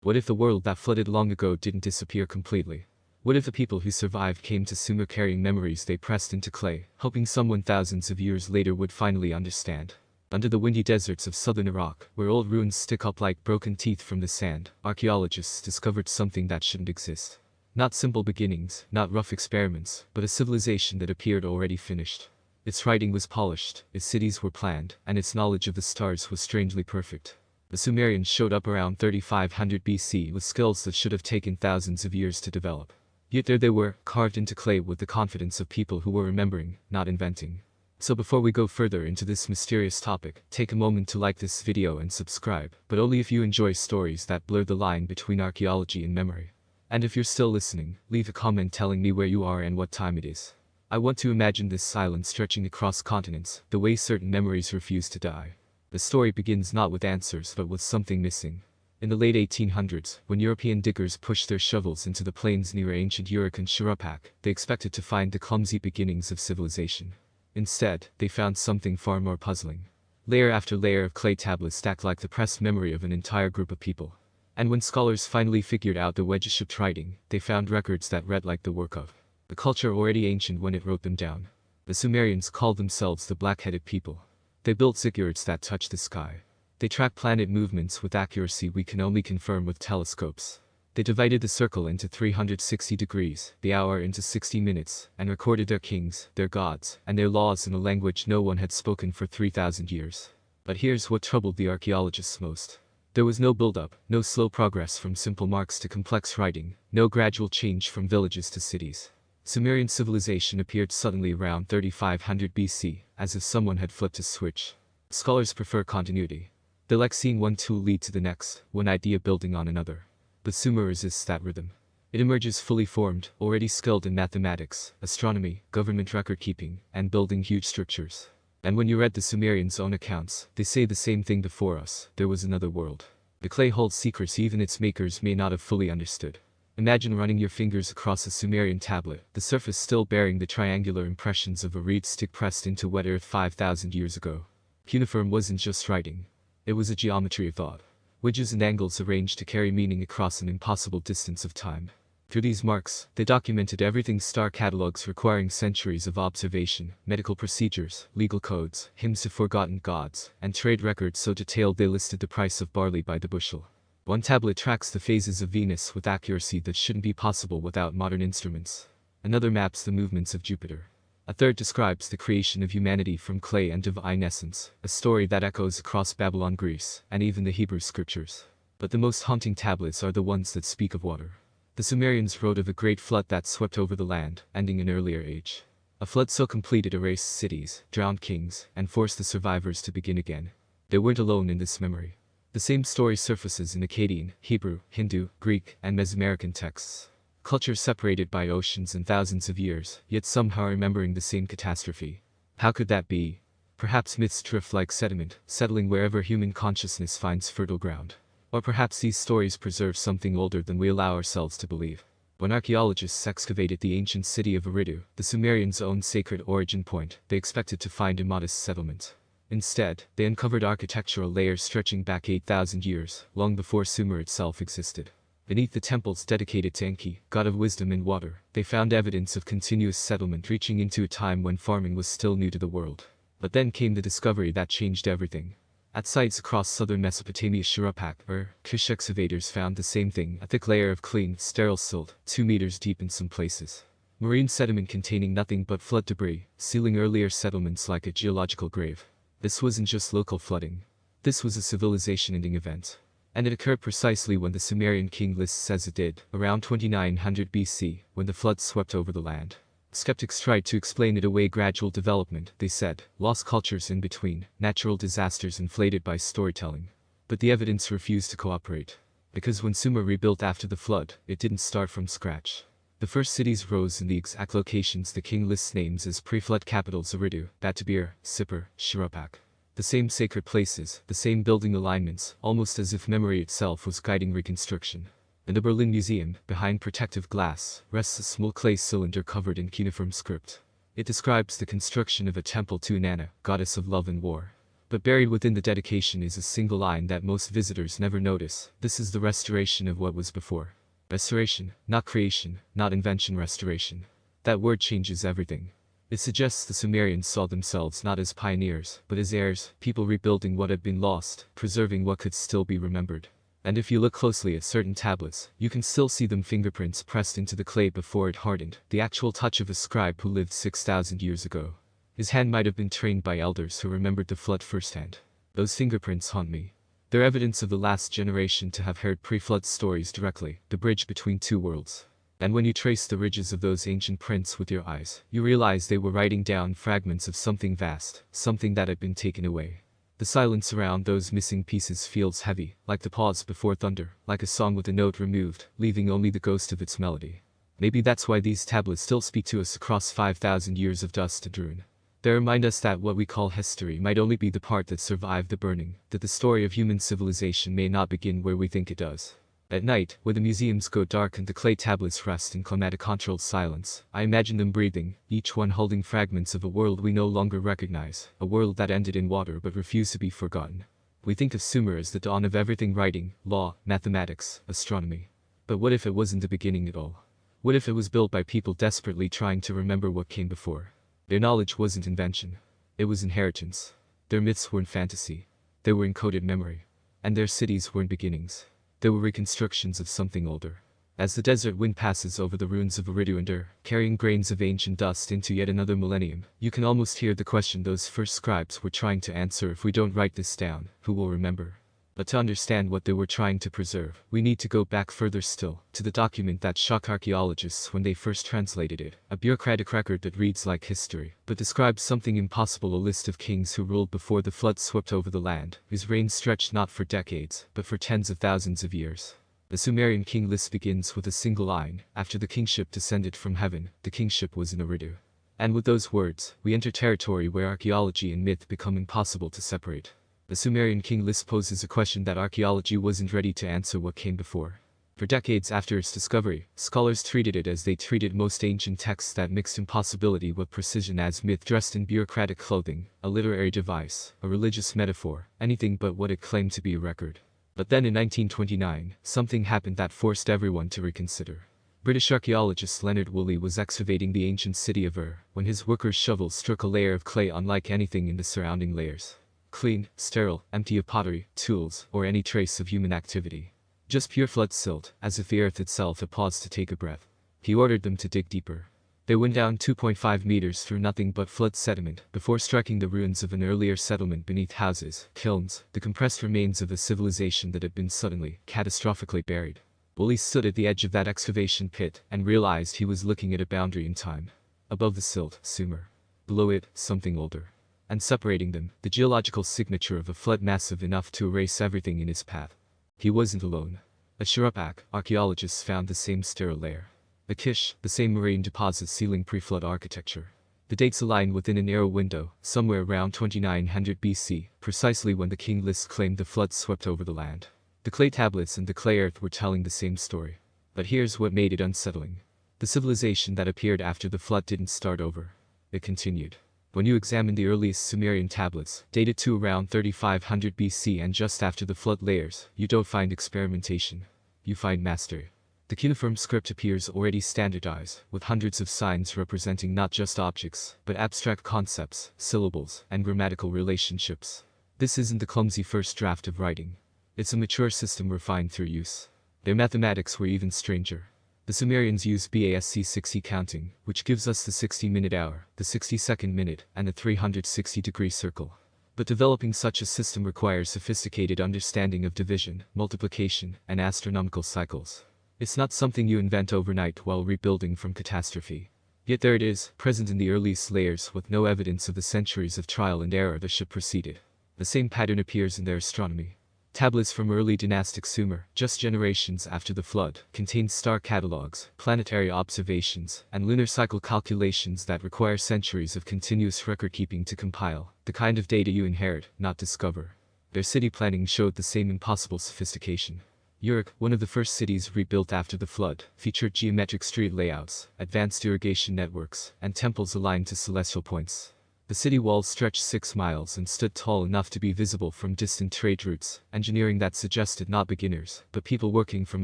What if the world that flooded long ago didn't disappear completely? What if the people who survived came to Sumer carrying memories they pressed into clay, hoping someone thousands of years later would finally understand? Under the windy deserts of southern Iraq, where old ruins stick up like broken teeth from the sand, archaeologists discovered something that shouldn't exist. Not simple beginnings, not rough experiments, but a civilization that appeared already finished. Its writing was polished, its cities were planned, and its knowledge of the stars was strangely perfect. The Sumerians showed up around 3500 BC with skills that should have taken thousands of years to develop. Yet there they were, carved into clay with the confidence of people who were remembering, not inventing. So before we go further into this mysterious topic, take a moment to like this video and subscribe, but only if you enjoy stories that blur the line between archaeology and memory. And if you're still listening, leave a comment telling me where you are and what time it is. I want to imagine this island stretching across continents, the way certain memories refuse to die. The story begins not with answers but with something missing. In the late 1800s, when European diggers pushed their shovels into the plains near ancient Uruk and Shuruppak, they expected to find the clumsy beginnings of civilization. Instead, they found something far more puzzling. Layer after layer of clay tablets stacked like the pressed memory of an entire group of people. And when scholars finally figured out the wedge-shaped writing, they found records that read like the work of the culture already ancient when it wrote them down. The Sumerians called themselves the black-headed people. They built ziggurats that touched the sky. They tracked planet movements with accuracy we can only confirm with telescopes. They divided the circle into 360 degrees, the hour into 60 minutes, and recorded their kings, their gods, and their laws in a language no one had spoken for 3,000 years. But here's what troubled the archaeologists most. There was no build-up, no slow progress from simple marks to complex writing, no gradual change from villages to cities. Sumerian civilization appeared suddenly around 3500 BC, as if someone had flipped a switch. Scholars prefer continuity. They like seeing one tool lead to the next, one idea building on another. But Sumer resists that rhythm. It emerges fully formed, already skilled in mathematics, astronomy, government record-keeping, and building huge structures. And when you read the Sumerians' own accounts, they say the same thing before us: there was another world. The clay holds secrets even its makers may not have fully understood. Imagine running your fingers across a Sumerian tablet, the surface still bearing the triangular impressions of a reed stick pressed into wet earth 5,000 years ago. Cuneiform wasn't just writing. It was a geometry of thought. Wedges and angles arranged to carry meaning across an impossible distance of time. Through these marks, they documented everything: star catalogs requiring centuries of observation, medical procedures, legal codes, hymns to forgotten gods, and trade records so detailed they listed the price of barley by the bushel. One tablet tracks the phases of Venus with accuracy that shouldn't be possible without modern instruments. Another maps the movements of Jupiter. A third describes the creation of humanity from clay and divine essence, a story that echoes across Babylon, Greece, and even the Hebrew scriptures. But the most haunting tablets are the ones that speak of water. The Sumerians wrote of a great flood that swept over the land, ending an earlier age. A flood so complete it erased cities, drowned kings, and forced the survivors to begin again. They weren't alone in this memory. The same story surfaces in Akkadian, Hebrew, Hindu, Greek, and Mesoamerican texts. Cultures separated by oceans and thousands of years, yet somehow remembering the same catastrophe. How could that be? Perhaps myths drift like sediment, settling wherever human consciousness finds fertile ground. Or perhaps these stories preserve something older than we allow ourselves to believe. When archaeologists excavated the ancient city of Eridu, the Sumerians' own sacred origin point, they expected to find a modest settlement. Instead, they uncovered architectural layers stretching back 8,000 years, long before Sumer itself existed. Beneath the temples dedicated to Enki, god of wisdom and water, they found evidence of continuous settlement reaching into a time when farming was still new to the world. But then came the discovery that changed everything. At sites across southern Mesopotamia's Shuruppak, Kush excavators found the same thing: a thick layer of clean, sterile silt, 2 meters deep in some places. Marine sediment containing nothing but flood debris, sealing earlier settlements like a geological grave. This wasn't just local flooding. This was a civilization-ending event. And it occurred precisely when the Sumerian king list says it did, around 2900 BC, when the flood swept over the land. Skeptics tried to explain it away: gradual development, they said, lost cultures in between, natural disasters inflated by storytelling. But the evidence refused to cooperate. Because when Sumer rebuilt after the flood, it didn't start from scratch. The first cities rose in the exact locations the king lists names as pre-flood capitals: Eridu, Battabir, Sippar, Shuruppak. The same sacred places, the same building alignments, almost as if memory itself was guiding reconstruction. In the Berlin Museum, behind protective glass, rests a small clay cylinder covered in cuneiform script. It describes the construction of a temple to Inanna, goddess of love and war. But buried within the dedication is a single line that most visitors never notice. This is the restoration of what was before. Restoration, not creation, not invention, restoration. That word changes everything. It suggests the Sumerians saw themselves not as pioneers, but as heirs, people rebuilding what had been lost, preserving what could still be remembered. And if you look closely at certain tablets, you can still see them fingerprints pressed into the clay before it hardened, the actual touch of a scribe who lived 6,000 years ago. His hand might have been trained by elders who remembered the flood firsthand. Those fingerprints haunt me. They're evidence of the last generation to have heard pre-flood stories directly, the bridge between two worlds. And when you trace the ridges of those ancient prints with your eyes, you realize they were writing down fragments of something vast, something that had been taken away. The silence around those missing pieces feels heavy, like the pause before thunder, like a song with a note removed, leaving only the ghost of its melody. Maybe that's why these tablets still speak to us across 5,000 years of dust and ruin. They remind us that what we call history might only be the part that survived the burning, that the story of human civilization may not begin where we think it does. At night, when the museums go dark and the clay tablets rest in climatic-controlled silence, I imagine them breathing, each one holding fragments of a world we no longer recognize, a world that ended in water but refused to be forgotten. We think of Sumer as the dawn of everything: writing, law, mathematics, astronomy. But what if it wasn't the beginning at all? What if it was built by people desperately trying to remember what came before? Their knowledge wasn't invention. It was inheritance. Their myths weren't fantasy. They were encoded memory. And their cities weren't beginnings. They were reconstructions of something older. As the desert wind passes over the ruins of Eridu and Ur, carrying grains of ancient dust into yet another millennium, you can almost hear the question those first scribes were trying to answer: if we don't write this down, who will remember? But to understand what they were trying to preserve, we need to go back further still, to the document that shocked archaeologists when they first translated it, a bureaucratic record that reads like history, but describes something impossible: a list of kings who ruled before the flood swept over the land, whose reign stretched not for decades, but for tens of thousands of years. The Sumerian king list begins with a single line: after the kingship descended from heaven, the kingship was in Eridu. And with those words, we enter territory where archaeology and myth become impossible to separate. The Sumerian king list poses a question that archaeology wasn't ready to answer: what came before? For decades after its discovery, scholars treated it as they treated most ancient texts that mixed impossibility with precision, as myth dressed in bureaucratic clothing, a literary device, a religious metaphor, anything but what it claimed to be a record. But then in 1929, something happened that forced everyone to reconsider. British archaeologist Leonard Woolley was excavating the ancient city of Ur, when his worker's shovel struck a layer of clay unlike anything in the surrounding layers. Clean, sterile, empty of pottery, tools, or any trace of human activity. Just pure flood silt, as if the earth itself had paused to take a breath. He ordered them to dig deeper. They went down 2.5 meters through nothing but flood sediment, before striking the ruins of an earlier settlement beneath houses, kilns, the compressed remains of a civilization that had been suddenly, catastrophically buried. Woolley stood at the edge of that excavation pit, and realized he was looking at a boundary in time. Above the silt, Sumer. Below it, something older. And separating them, the geological signature of a flood massive enough to erase everything in its path. He wasn't alone. At Shuruppak, archaeologists found the same sterile layer. The Kish, the same marine deposit sealing pre-flood architecture. The dates align within a narrow window, somewhere around 2900 BC, precisely when the king list claimed the flood swept over the land. The clay tablets and the clay earth were telling the same story. But here's what made it unsettling. The civilization that appeared after the flood didn't start over. It continued. When you examine the earliest Sumerian tablets, dated to around 3500 BC and just after the flood layers, you don't find experimentation. You find mastery. The cuneiform script appears already standardized, with hundreds of signs representing not just objects, but abstract concepts, syllables, and grammatical relationships. This isn't the clumsy first draft of writing. It's a mature system refined through use. Their mathematics were even stranger. The Sumerians used BASC 60 counting, which gives us the 60-minute hour, the 60-second minute, and the 360-degree circle. But developing such a system requires sophisticated understanding of division, multiplication, and astronomical cycles. It's not something you invent overnight while rebuilding from catastrophe. Yet there it is, present in the earliest layers with no evidence of the centuries of trial and error that should precede it. The same pattern appears in their astronomy. Tablets from early dynastic Sumer, just generations after the flood, contain star catalogs, planetary observations, and lunar cycle calculations that require centuries of continuous record-keeping to compile, the kind of data you inherit, not discover. Their city planning showed the same impossible sophistication. Uruk, one of the first cities rebuilt after the flood, featured geometric street layouts, advanced irrigation networks, and temples aligned to celestial points. The city walls stretched 6 miles and stood tall enough to be visible from distant trade routes, engineering that suggested not beginners, but people working from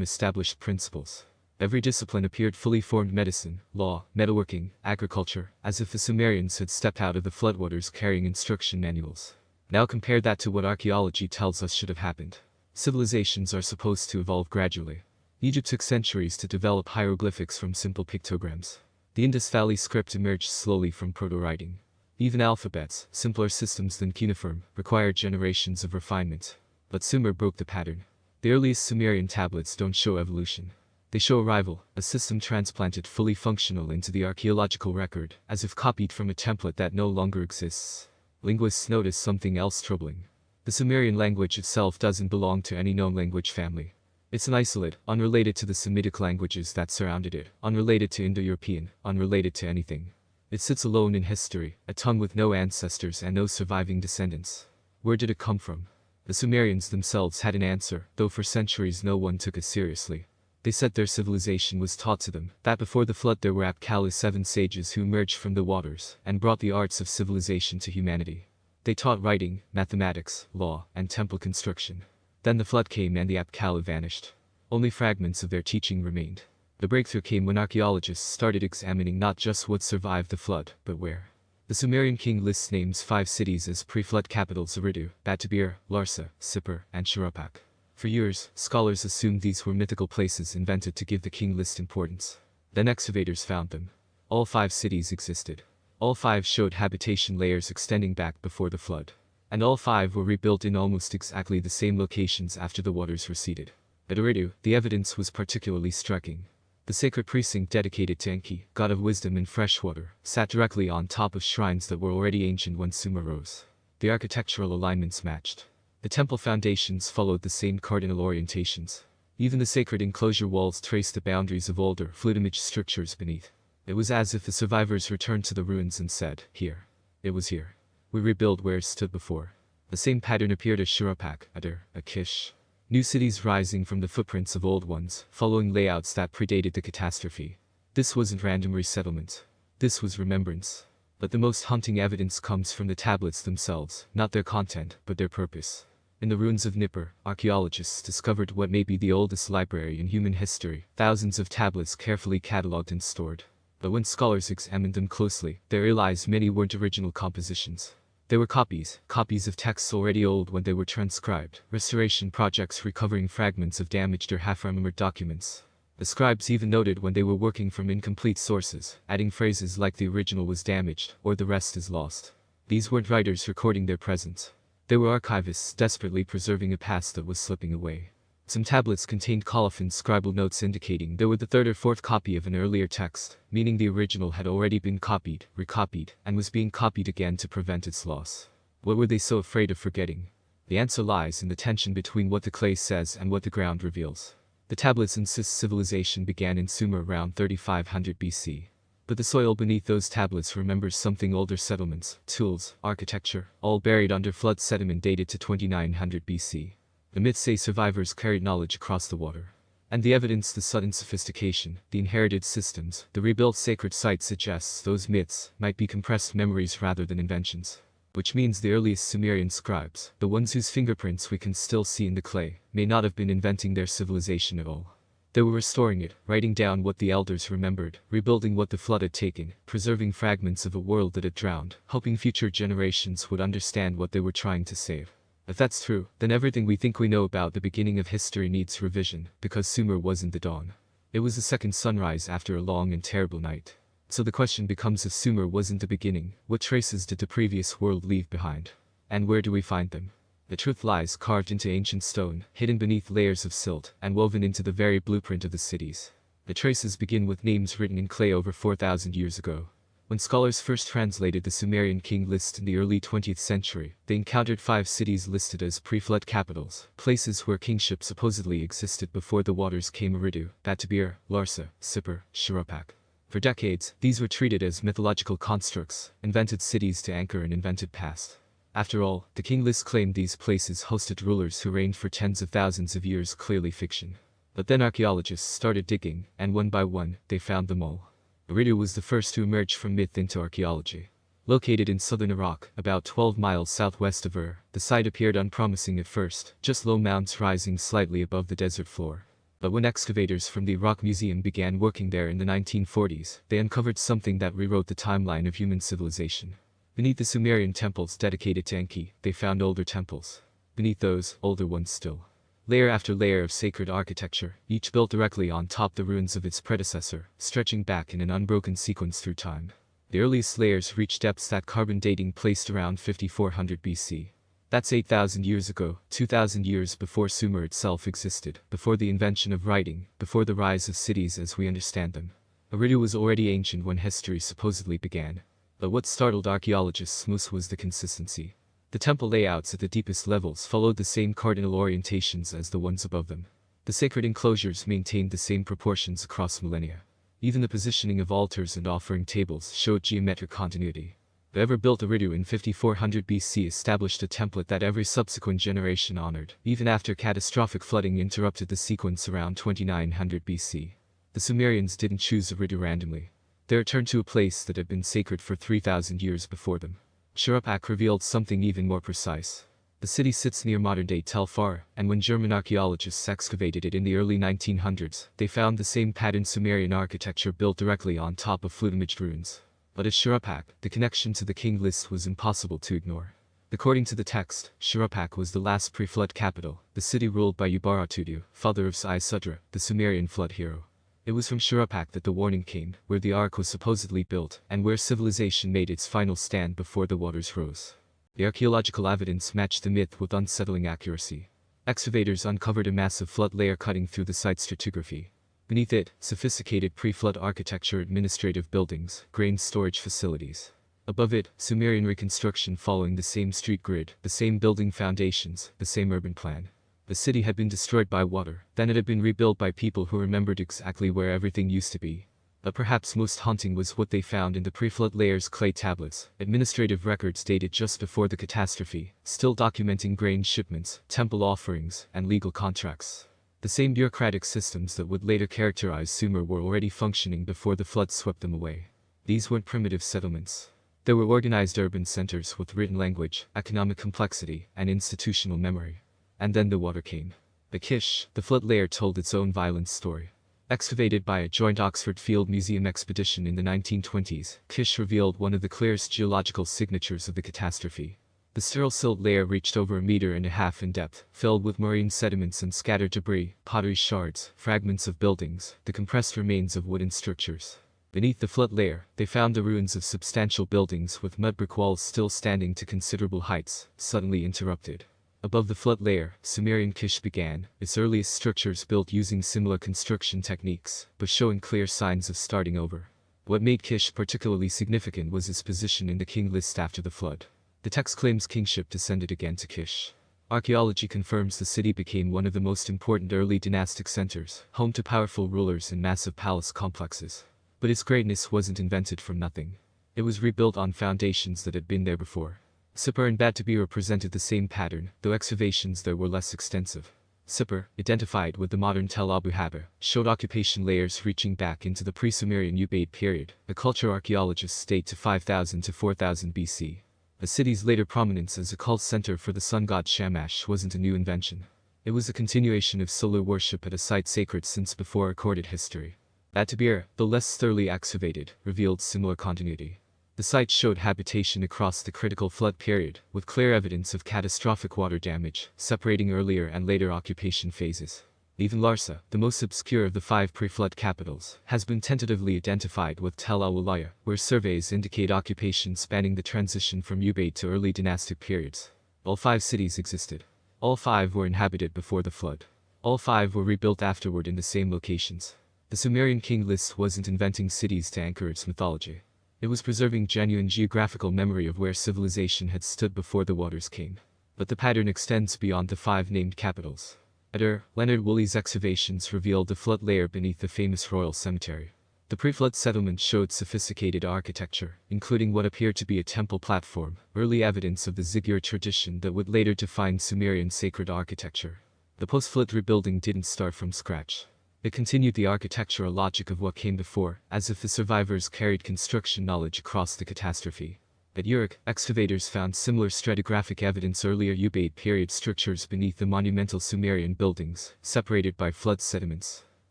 established principles. Every discipline appeared fully formed: medicine, law, metalworking, agriculture, as if the Sumerians had stepped out of the floodwaters carrying instruction manuals. Now compare that to what archaeology tells us should have happened. Civilizations are supposed to evolve gradually. Egypt took centuries to develop hieroglyphics from simple pictograms. The Indus Valley script emerged slowly from proto-writing. Even alphabets, simpler systems than cuneiform, required generations of refinement. But Sumer broke the pattern. The earliest Sumerian tablets don't show evolution. They show arrival, a system transplanted fully functional into the archaeological record, as if copied from a template that no longer exists. Linguists notice something else troubling. The Sumerian language itself doesn't belong to any known language family. It's an isolate, unrelated to the Semitic languages that surrounded it, unrelated to Indo-European, unrelated to anything. It sits alone in history, a tongue with no ancestors and no surviving descendants. Where did it come from? The Sumerians themselves had an answer, though for centuries no one took it seriously. They said their civilization was taught to them, that before the flood there were Apkal's 7 sages who emerged from the waters and brought the arts of civilization to humanity. They taught writing, mathematics, law, and temple construction. Then the flood came and the Apkala vanished. Only fragments of their teaching remained. The breakthrough came when archaeologists started examining not just what survived the flood, but where. The Sumerian king lists names 5 cities as pre-flood capitals: Eridu, Battabir, Larsa, Sippar, and Shuruppak. For years, scholars assumed these were mythical places invented to give the king list importance. Then excavators found them. All 5 cities existed. All 5 showed habitation layers extending back before the flood. And all 5 were rebuilt in almost exactly the same locations after the waters receded. At Eridu, the evidence was particularly striking. The sacred precinct dedicated to Enki, god of wisdom and fresh water, sat directly on top of shrines that were already ancient when Sumer rose. The architectural alignments matched. The temple foundations followed the same cardinal orientations. Even the sacred enclosure walls traced the boundaries of older, fluid-image structures beneath. It was as if the survivors returned to the ruins and said, "Here. It was here. We rebuild where it stood before." The same pattern appeared at Shuruppak, Adur, Akish. New cities rising from the footprints of old ones, following layouts that predated the catastrophe. This wasn't random resettlement. This was remembrance. But the most haunting evidence comes from the tablets themselves, not their content, but their purpose. In the ruins of Nippur, archaeologists discovered what may be the oldest library in human history, thousands of tablets carefully catalogued and stored. But when scholars examined them closely, they realized many weren't original compositions. They were copies of texts already old when they were transcribed, restoration projects recovering fragments of damaged or half-remembered documents. The scribes even noted when they were working from incomplete sources, adding phrases like "the original was damaged" or "the rest is lost." These weren't writers recording their present. They were archivists desperately preserving a past that was slipping away. Some tablets contained colophon scribal notes indicating they were the 3rd or 4th copy of an earlier text, meaning the original had already been copied, recopied, and was being copied again to prevent its loss. What were they so afraid of forgetting? The answer lies in the tension between what the clay says and what the ground reveals. The tablets insist civilization began in Sumer around 3500 BC. But the soil beneath those tablets remembers something: older settlements, tools, architecture, all buried under flood sediment dated to 2900 BC. The myths say survivors carried knowledge across the water. And the evidence, the sudden sophistication, the inherited systems, the rebuilt sacred sites suggests those myths might be compressed memories rather than inventions. Which means the earliest Sumerian scribes, the ones whose fingerprints we can still see in the clay, may not have been inventing their civilization at all. They were restoring it, writing down what the elders remembered, rebuilding what the flood had taken, preserving fragments of a world that had drowned, hoping future generations would understand what they were trying to save. If that's true, then everything we think we know about the beginning of history needs revision, because Sumer wasn't the dawn. It was the second sunrise after a long and terrible night. So the question becomes, if Sumer wasn't the beginning, what traces did the previous world leave behind? And where do we find them? The truth lies carved into ancient stone, hidden beneath layers of silt, and woven into the very blueprint of the cities. The traces begin with names written in clay over 4,000 years ago. When scholars first translated the Sumerian king list in the early 20th century, they encountered 5 cities listed as pre-flood capitals, places where kingship supposedly existed before the waters came: Eridu, Battabir, Larsa, Sippar, Shuruppak. For decades, these were treated as mythological constructs, invented cities to anchor an invented past. After all, the king list claimed these places hosted rulers who reigned for tens of thousands of years, clearly fiction. But then archaeologists started digging, and one by one, they found them all. Eridu was the first to emerge from myth into archaeology. Located in southern Iraq, about 12 miles southwest of Ur, the site appeared unpromising at first, just low mounds rising slightly above the desert floor. But when excavators from the Iraq Museum began working there in the 1940s, they uncovered something that rewrote the timeline of human civilization. Beneath the Sumerian temples dedicated to Enki, they found older temples. Beneath those, older ones still. Layer after layer of sacred architecture, each built directly on top the ruins of its predecessor, stretching back in an unbroken sequence through time. The earliest layers reached depths that carbon dating placed around 5400 BC. That's 8,000 years ago, 2,000 years before Sumer itself existed, before the invention of writing, before the rise of cities as we understand them. Eridu was already ancient when history supposedly began. But what startled archaeologists most was the consistency. The temple layouts at the deepest levels followed the same cardinal orientations as the ones above them. The sacred enclosures maintained the same proportions across millennia. Even the positioning of altars and offering tables showed geometric continuity. Whoever built Eridu in 5400 BC established a template that every subsequent generation honored, even after catastrophic flooding interrupted the sequence around 2900 BC. The Sumerians didn't choose Eridu randomly. They returned to a place that had been sacred for 3,000 years before them. Shuruppak revealed something even more precise. The city sits near modern-day Tel Far, and when German archaeologists excavated it in the early 1900s, they found the same patterned Sumerian architecture built directly on top of flood-imaged ruins. But at Shuruppak, the connection to the king list was impossible to ignore. According to the text, Shuruppak was the last pre-flood capital, the city ruled by Ubaratudu, father of Sai-Sudra, the Sumerian flood hero. It was from Shuruppak that the warning came, where the ark was supposedly built, and where civilization made its final stand before the waters rose. The archaeological evidence matched the myth with unsettling accuracy. Excavators uncovered a massive flood layer cutting through the site's stratigraphy. Beneath it, sophisticated pre-flood architecture, administrative buildings, grain storage facilities. Above it, Sumerian reconstruction following the same street grid, the same building foundations, the same urban plan. The city had been destroyed by water, then it had been rebuilt by people who remembered exactly where everything used to be. But perhaps most haunting was what they found in the pre-flood layer's clay tablets, administrative records dated just before the catastrophe, still documenting grain shipments, temple offerings, and legal contracts. The same bureaucratic systems that would later characterize Sumer were already functioning before the flood swept them away. These weren't primitive settlements. They were organized urban centers with written language, economic complexity, and institutional memory. And then the water came. The Kish, the flood layer told its own violent story. Excavated by a joint Oxford Field Museum expedition in the 1920s, Kish revealed one of the clearest geological signatures of the catastrophe. The sterile silt layer reached over 1.5 meters in depth, filled with marine sediments and scattered debris, pottery shards, fragments of buildings, the compressed remains of wooden structures. Beneath the flood layer, they found the ruins of substantial buildings with mud brick walls still standing to considerable heights, suddenly interrupted. Above the flood layer, Sumerian Kish began, its earliest structures built using similar construction techniques, but showing clear signs of starting over. What made Kish particularly significant was its position in the king list after the flood. The text claims kingship descended again to Kish. Archaeology confirms the city became one of the most important early dynastic centers, home to powerful rulers and massive palace complexes. But its greatness wasn't invented from nothing. It was rebuilt on foundations that had been there before. Sippar and Bat-Tabira presented the same pattern, though excavations there were less extensive. Sippar, identified with the modern Tel Abu Haber, showed occupation layers reaching back into the pre-Sumerian Ubaid period, a culture archaeologists date to 5000 to 4000 BC. The city's later prominence as a cult center for the sun god Shamash wasn't a new invention. It was a continuation of solar worship at a site sacred since before recorded history. Bat-Tabira, though less thoroughly excavated, revealed similar continuity. The site showed habitation across the critical flood period, with clear evidence of catastrophic water damage, separating earlier and later occupation phases. Even Larsa, the most obscure of the 5 pre-flood capitals, has been tentatively identified with Tel al-Wilaya, where surveys indicate occupation spanning the transition from Ubaid to early dynastic periods. All 5 cities existed. All 5 were inhabited before the flood. All 5 were rebuilt afterward in the same locations. The Sumerian king list wasn't inventing cities to anchor its mythology. It was preserving genuine geographical memory of where civilization had stood before the waters came. But the pattern extends beyond the 5 named capitals. At Ur, Leonard Woolley's excavations revealed the flood layer beneath the famous royal cemetery. The pre-flood settlement showed sophisticated architecture, including what appeared to be a temple platform, early evidence of the ziggurat tradition that would later define Sumerian sacred architecture. The post-flood rebuilding didn't start from scratch. It continued the architectural logic of what came before, as if the survivors carried construction knowledge across the catastrophe. At Uruk, excavators found similar stratigraphic evidence earlier Ubaid period structures beneath the monumental Sumerian buildings, separated by flood sediments.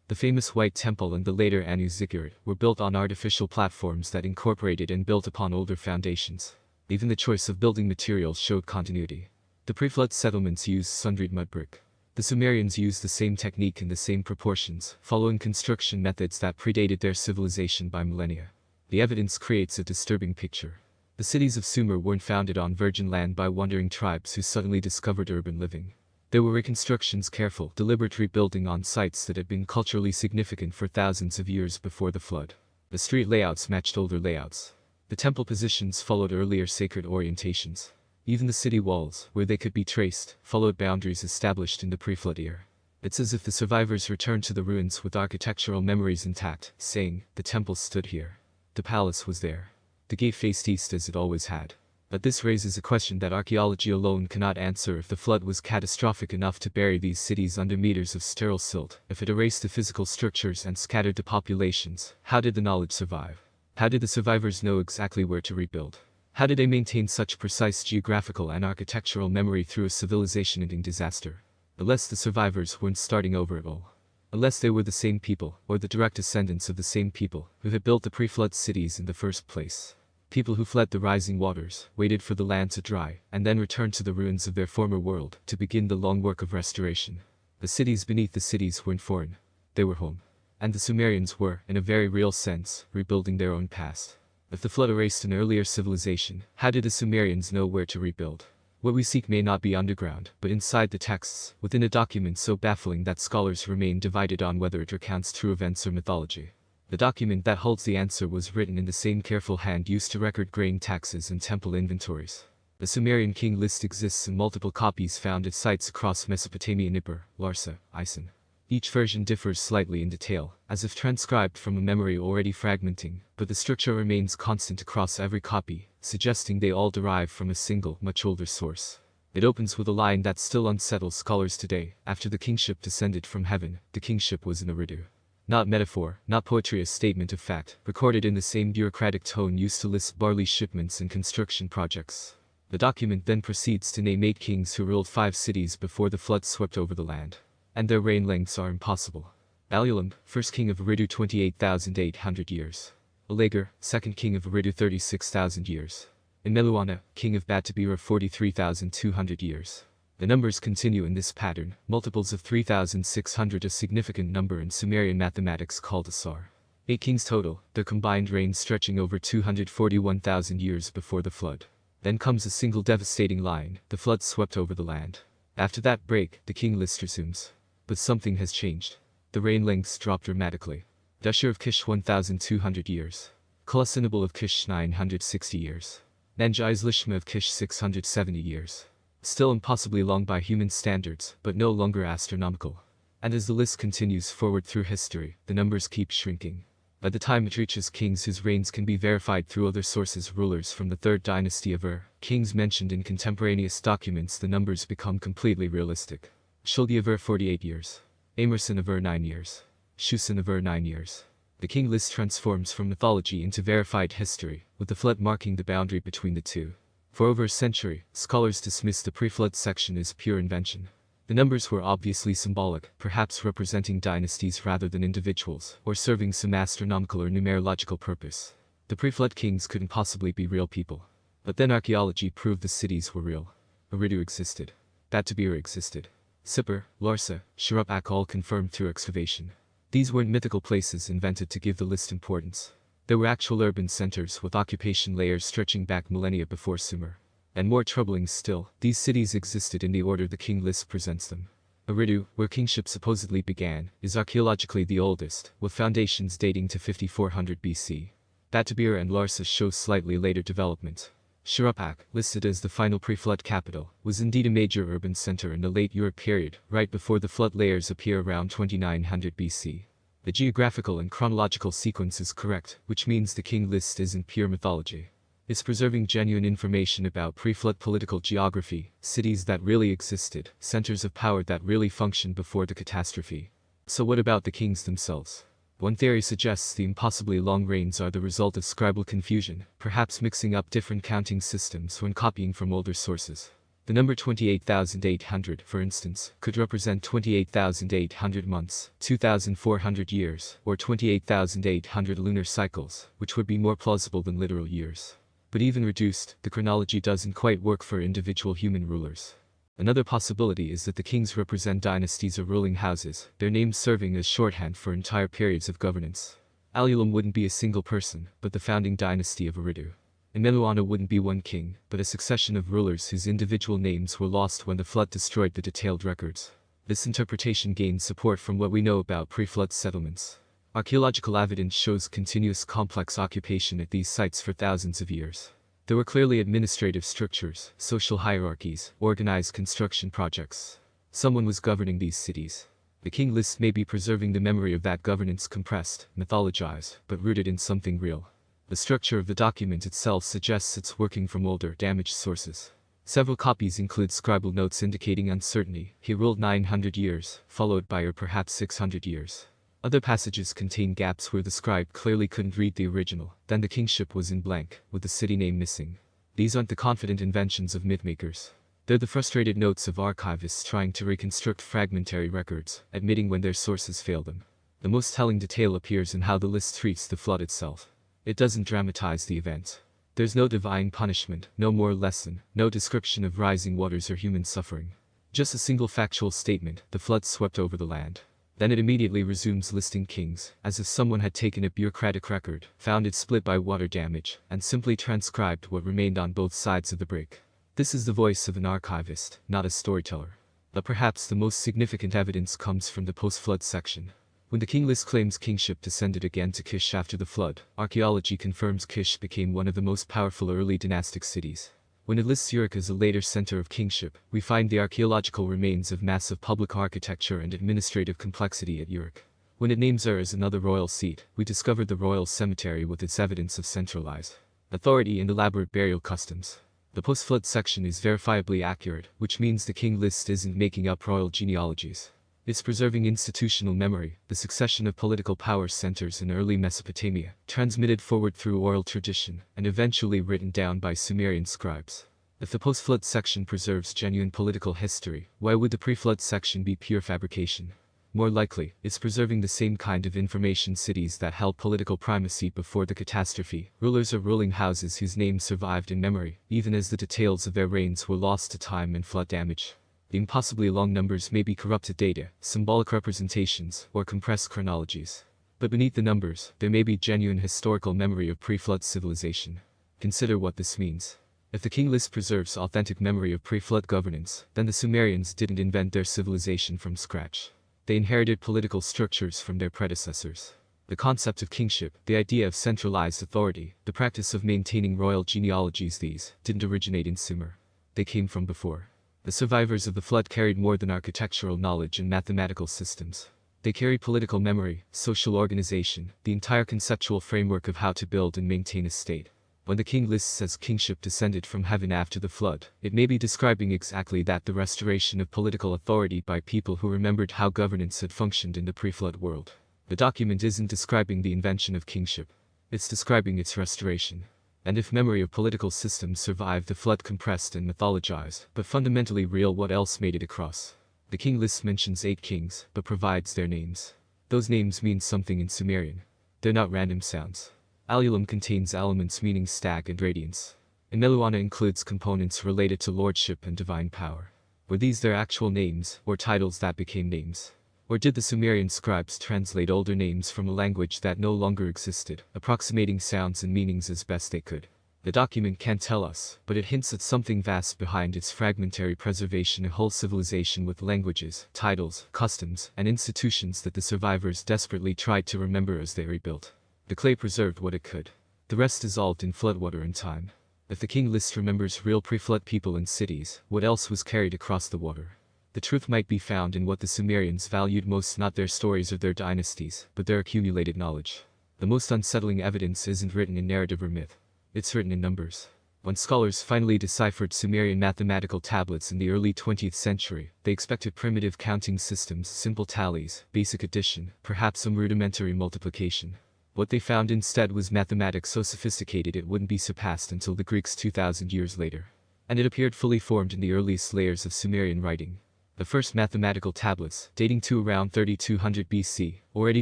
The famous White Temple and the later Anu Zikkurat were built on artificial platforms that incorporated and built upon older foundations. Even the choice of building materials showed continuity. The pre-flood settlements used sun-dried mud brick. The Sumerians used the same technique in the same proportions, following construction methods that predated their civilization by millennia. The evidence creates a disturbing picture. The cities of Sumer weren't founded on virgin land by wandering tribes who suddenly discovered urban living. There were reconstructions, careful, deliberate rebuilding on sites that had been culturally significant for thousands of years before the flood. The street layouts matched older layouts. The temple positions followed earlier sacred orientations. Even the city walls, where they could be traced, followed boundaries established in the pre-flood era. It's as if the survivors returned to the ruins with architectural memories intact, saying, "The temple stood here. The palace was there. The gate faced east as it always had." But this raises a question that archaeology alone cannot answer. If the flood was catastrophic enough to bury these cities under meters of sterile silt, if it erased the physical structures and scattered the populations, how did the knowledge survive? How did the survivors know exactly where to rebuild? How did they maintain such precise geographical and architectural memory through a civilization-ending disaster? Unless the survivors weren't starting over at all. Unless they were the same people, or the direct descendants of the same people, who had built the pre-flood cities in the first place. People who fled the rising waters, waited for the land to dry, and then returned to the ruins of their former world, to begin the long work of restoration. The cities beneath the cities weren't foreign. They were home. And the Sumerians were, in a very real sense, rebuilding their own past. If the flood erased an earlier civilization, how did the Sumerians know where to rebuild? What we seek may not be underground, but inside the texts, within a document so baffling that scholars remain divided on whether it recounts true events or mythology. The document that holds the answer was written in the same careful hand used to record grain taxes and temple inventories. The Sumerian king list exists in multiple copies found at sites across Mesopotamia: Nippur, Larsa, Isin. Each version differs slightly in detail, as if transcribed from a memory already fragmenting, but the structure remains constant across every copy, suggesting they all derive from a single, much older source. It opens with a line that still unsettles scholars today: "After the kingship descended from heaven, the kingship was in Eridu." Not metaphor, not poetry, a statement of fact, recorded in the same bureaucratic tone used to list barley shipments and construction projects. The document then proceeds to name 8 kings who ruled 5 cities before the flood swept over the land. And their reign lengths are impossible. Alulim, first king of Eridu, 28,800 years. Alagar, second king of Eridu, 36,000 years. And Meluana, king of Batabira, 43,200 years. The numbers continue in this pattern, multiples of 3,600, a significant number in Sumerian mathematics called asar. 8 kings total, their combined reign stretching over 241,000 years before the flood. Then comes a single devastating line: the flood swept over the land. After that break, the king list resumes. But something has changed. The reign lengths drop dramatically. Dashur of Kish, 1,200 years. Kalasinabal of Kish, 960 years. Nanjai-Lishma of Kish, 670 years. Still impossibly long by human standards, but no longer astronomical. And as the list continues forward through history, the numbers keep shrinking. By the time it reaches kings whose reigns can be verified through other sources, rulers from the 3rd dynasty of Ur, kings mentioned in contemporaneous documents, the numbers become completely realistic. Shulgi of Ur, 48 years. Amerson of Ur, 9 years. Shusan of Ur, 9 years. The king list transforms from mythology into verified history, with the flood marking the boundary between the two. For over a century, scholars dismissed the pre-flood section as pure invention. The numbers were obviously symbolic, perhaps representing dynasties rather than individuals, or serving some astronomical or numerological purpose. The pre-flood kings couldn't possibly be real people. But then archaeology proved the cities were real. Eridu existed. Batabira existed. Sippar, Larsa, Shuruppak, all confirmed through excavation. These weren't mythical places invented to give the list importance. There were actual urban centers with occupation layers stretching back millennia before Sumer. And more troubling still, these cities existed in the order the king list presents them. Eridu, where kingship supposedly began, is archaeologically the oldest, with foundations dating to 5400 BC. Batabira and Larsa show slightly later development. Shuruppak, listed as the final pre-flood capital, was indeed a major urban center in the late Uruk period, right before the flood layers appear around 2900 BC. The geographical and chronological sequence is correct, which means the king list isn't pure mythology. It's preserving genuine information about pre-flood political geography, cities that really existed, centers of power that really functioned before the catastrophe. So what about the kings themselves? One theory suggests the impossibly long reigns are the result of scribal confusion, perhaps mixing up different counting systems when copying from older sources. The number 28,800, for instance, could represent 28,800 months, 2,400 years, or 28,800 lunar cycles, which would be more plausible than literal years. But even reduced, the chronology doesn't quite work for individual human rulers. Another possibility is that the kings represent dynasties or ruling houses, their names serving as shorthand for entire periods of governance. Alulim wouldn't be a single person, but the founding dynasty of Eridu. And Meluana wouldn't be one king, but a succession of rulers whose individual names were lost when the flood destroyed the detailed records. This interpretation gains support from what we know about pre-flood settlements. Archaeological evidence shows continuous complex occupation at these sites for thousands of years. There were clearly administrative structures, social hierarchies, organized construction projects. Someone was governing these cities. The king list may be preserving the memory of that governance compressed, mythologized, but rooted in something real. The structure of the document itself suggests it's working from older, damaged sources. Several copies include scribal notes indicating uncertainty. He ruled 900 years, followed by or perhaps 600 years. Other passages contain gaps where the scribe clearly couldn't read the original, then the kingship was in blank, with the city name missing. These aren't the confident inventions of mythmakers. They're the frustrated notes of archivists trying to reconstruct fragmentary records, admitting when their sources fail them. The most telling detail appears in how the list treats the flood itself. It doesn't dramatize the event. There's no divine punishment, no moral lesson, no description of rising waters or human suffering. Just a single factual statement: the flood swept over the land. Then it immediately resumes listing kings, as if someone had taken a bureaucratic record, found it split by water damage, and simply transcribed what remained on both sides of the break. This is the voice of an archivist, not a storyteller. But perhaps the most significant evidence comes from the post-flood section. When the king list claims kingship descended again to Kish after the flood, archaeology confirms Kish became one of the most powerful early dynastic cities. When it lists Uruk as a later center of kingship, we find the archaeological remains of massive public architecture and administrative complexity at Uruk. When it names Ur as another royal seat, we discover the royal cemetery with its evidence of centralized authority and elaborate burial customs. The post-flood section is verifiably accurate, which means the king list isn't making up royal genealogies. It's preserving institutional memory, the succession of political power centers in early Mesopotamia, transmitted forward through oral tradition, and eventually written down by Sumerian scribes. If the post-flood section preserves genuine political history, why would the pre-flood section be pure fabrication? More likely, it's preserving the same kind of information: cities that held political primacy before the catastrophe, rulers or ruling houses whose names survived in memory, even as the details of their reigns were lost to time and flood damage. The impossibly long numbers may be corrupted data, symbolic representations, or compressed chronologies. But beneath the numbers, there may be genuine historical memory of pre-flood civilization. Consider what this means. If the king list preserves authentic memory of pre-flood governance, then the Sumerians didn't invent their civilization from scratch. They inherited political structures from their predecessors. The concept of kingship, the idea of centralized authority, the practice of maintaining royal genealogies, these didn't originate in Sumer. They came from before. The survivors of the flood carried more than architectural knowledge and mathematical systems. They carried political memory, social organization, the entire conceptual framework of how to build and maintain a state. When the king list says kingship descended from heaven after the flood, it may be describing exactly that: the restoration of political authority by people who remembered how governance had functioned in the pre-flood world. The document isn't describing the invention of kingship. It's describing its restoration. And if memory of political systems survived the flood compressed and mythologized, but fundamentally real, what else made it across? The king list mentions 8 kings, but provides their names. Those names mean something in Sumerian. They're not random sounds. Alulim contains elements meaning stag and radiance. And Meluana includes components related to lordship and divine power. Were these their actual names, or titles that became names? Or did the Sumerian scribes translate older names from a language that no longer existed, approximating sounds and meanings as best they could? The document can't tell us, but it hints at something vast behind its fragmentary preservation: a whole civilization with languages, titles, customs, and institutions that the survivors desperately tried to remember as they rebuilt. The clay preserved what it could. The rest dissolved in floodwater and time. If the king list remembers real pre-flood people and cities, what else was carried across the water? The truth might be found in what the Sumerians valued most: not their stories or their dynasties, but their accumulated knowledge. The most unsettling evidence isn't written in narrative or myth. It's written in numbers. When scholars finally deciphered Sumerian mathematical tablets in the early 20th century, they expected primitive counting systems, simple tallies, basic addition, perhaps some rudimentary multiplication. What they found instead was mathematics so sophisticated it wouldn't be surpassed until the Greeks 2,000 years later. And it appeared fully formed in the earliest layers of Sumerian writing. The first mathematical tablets, dating to around 3200 BC, already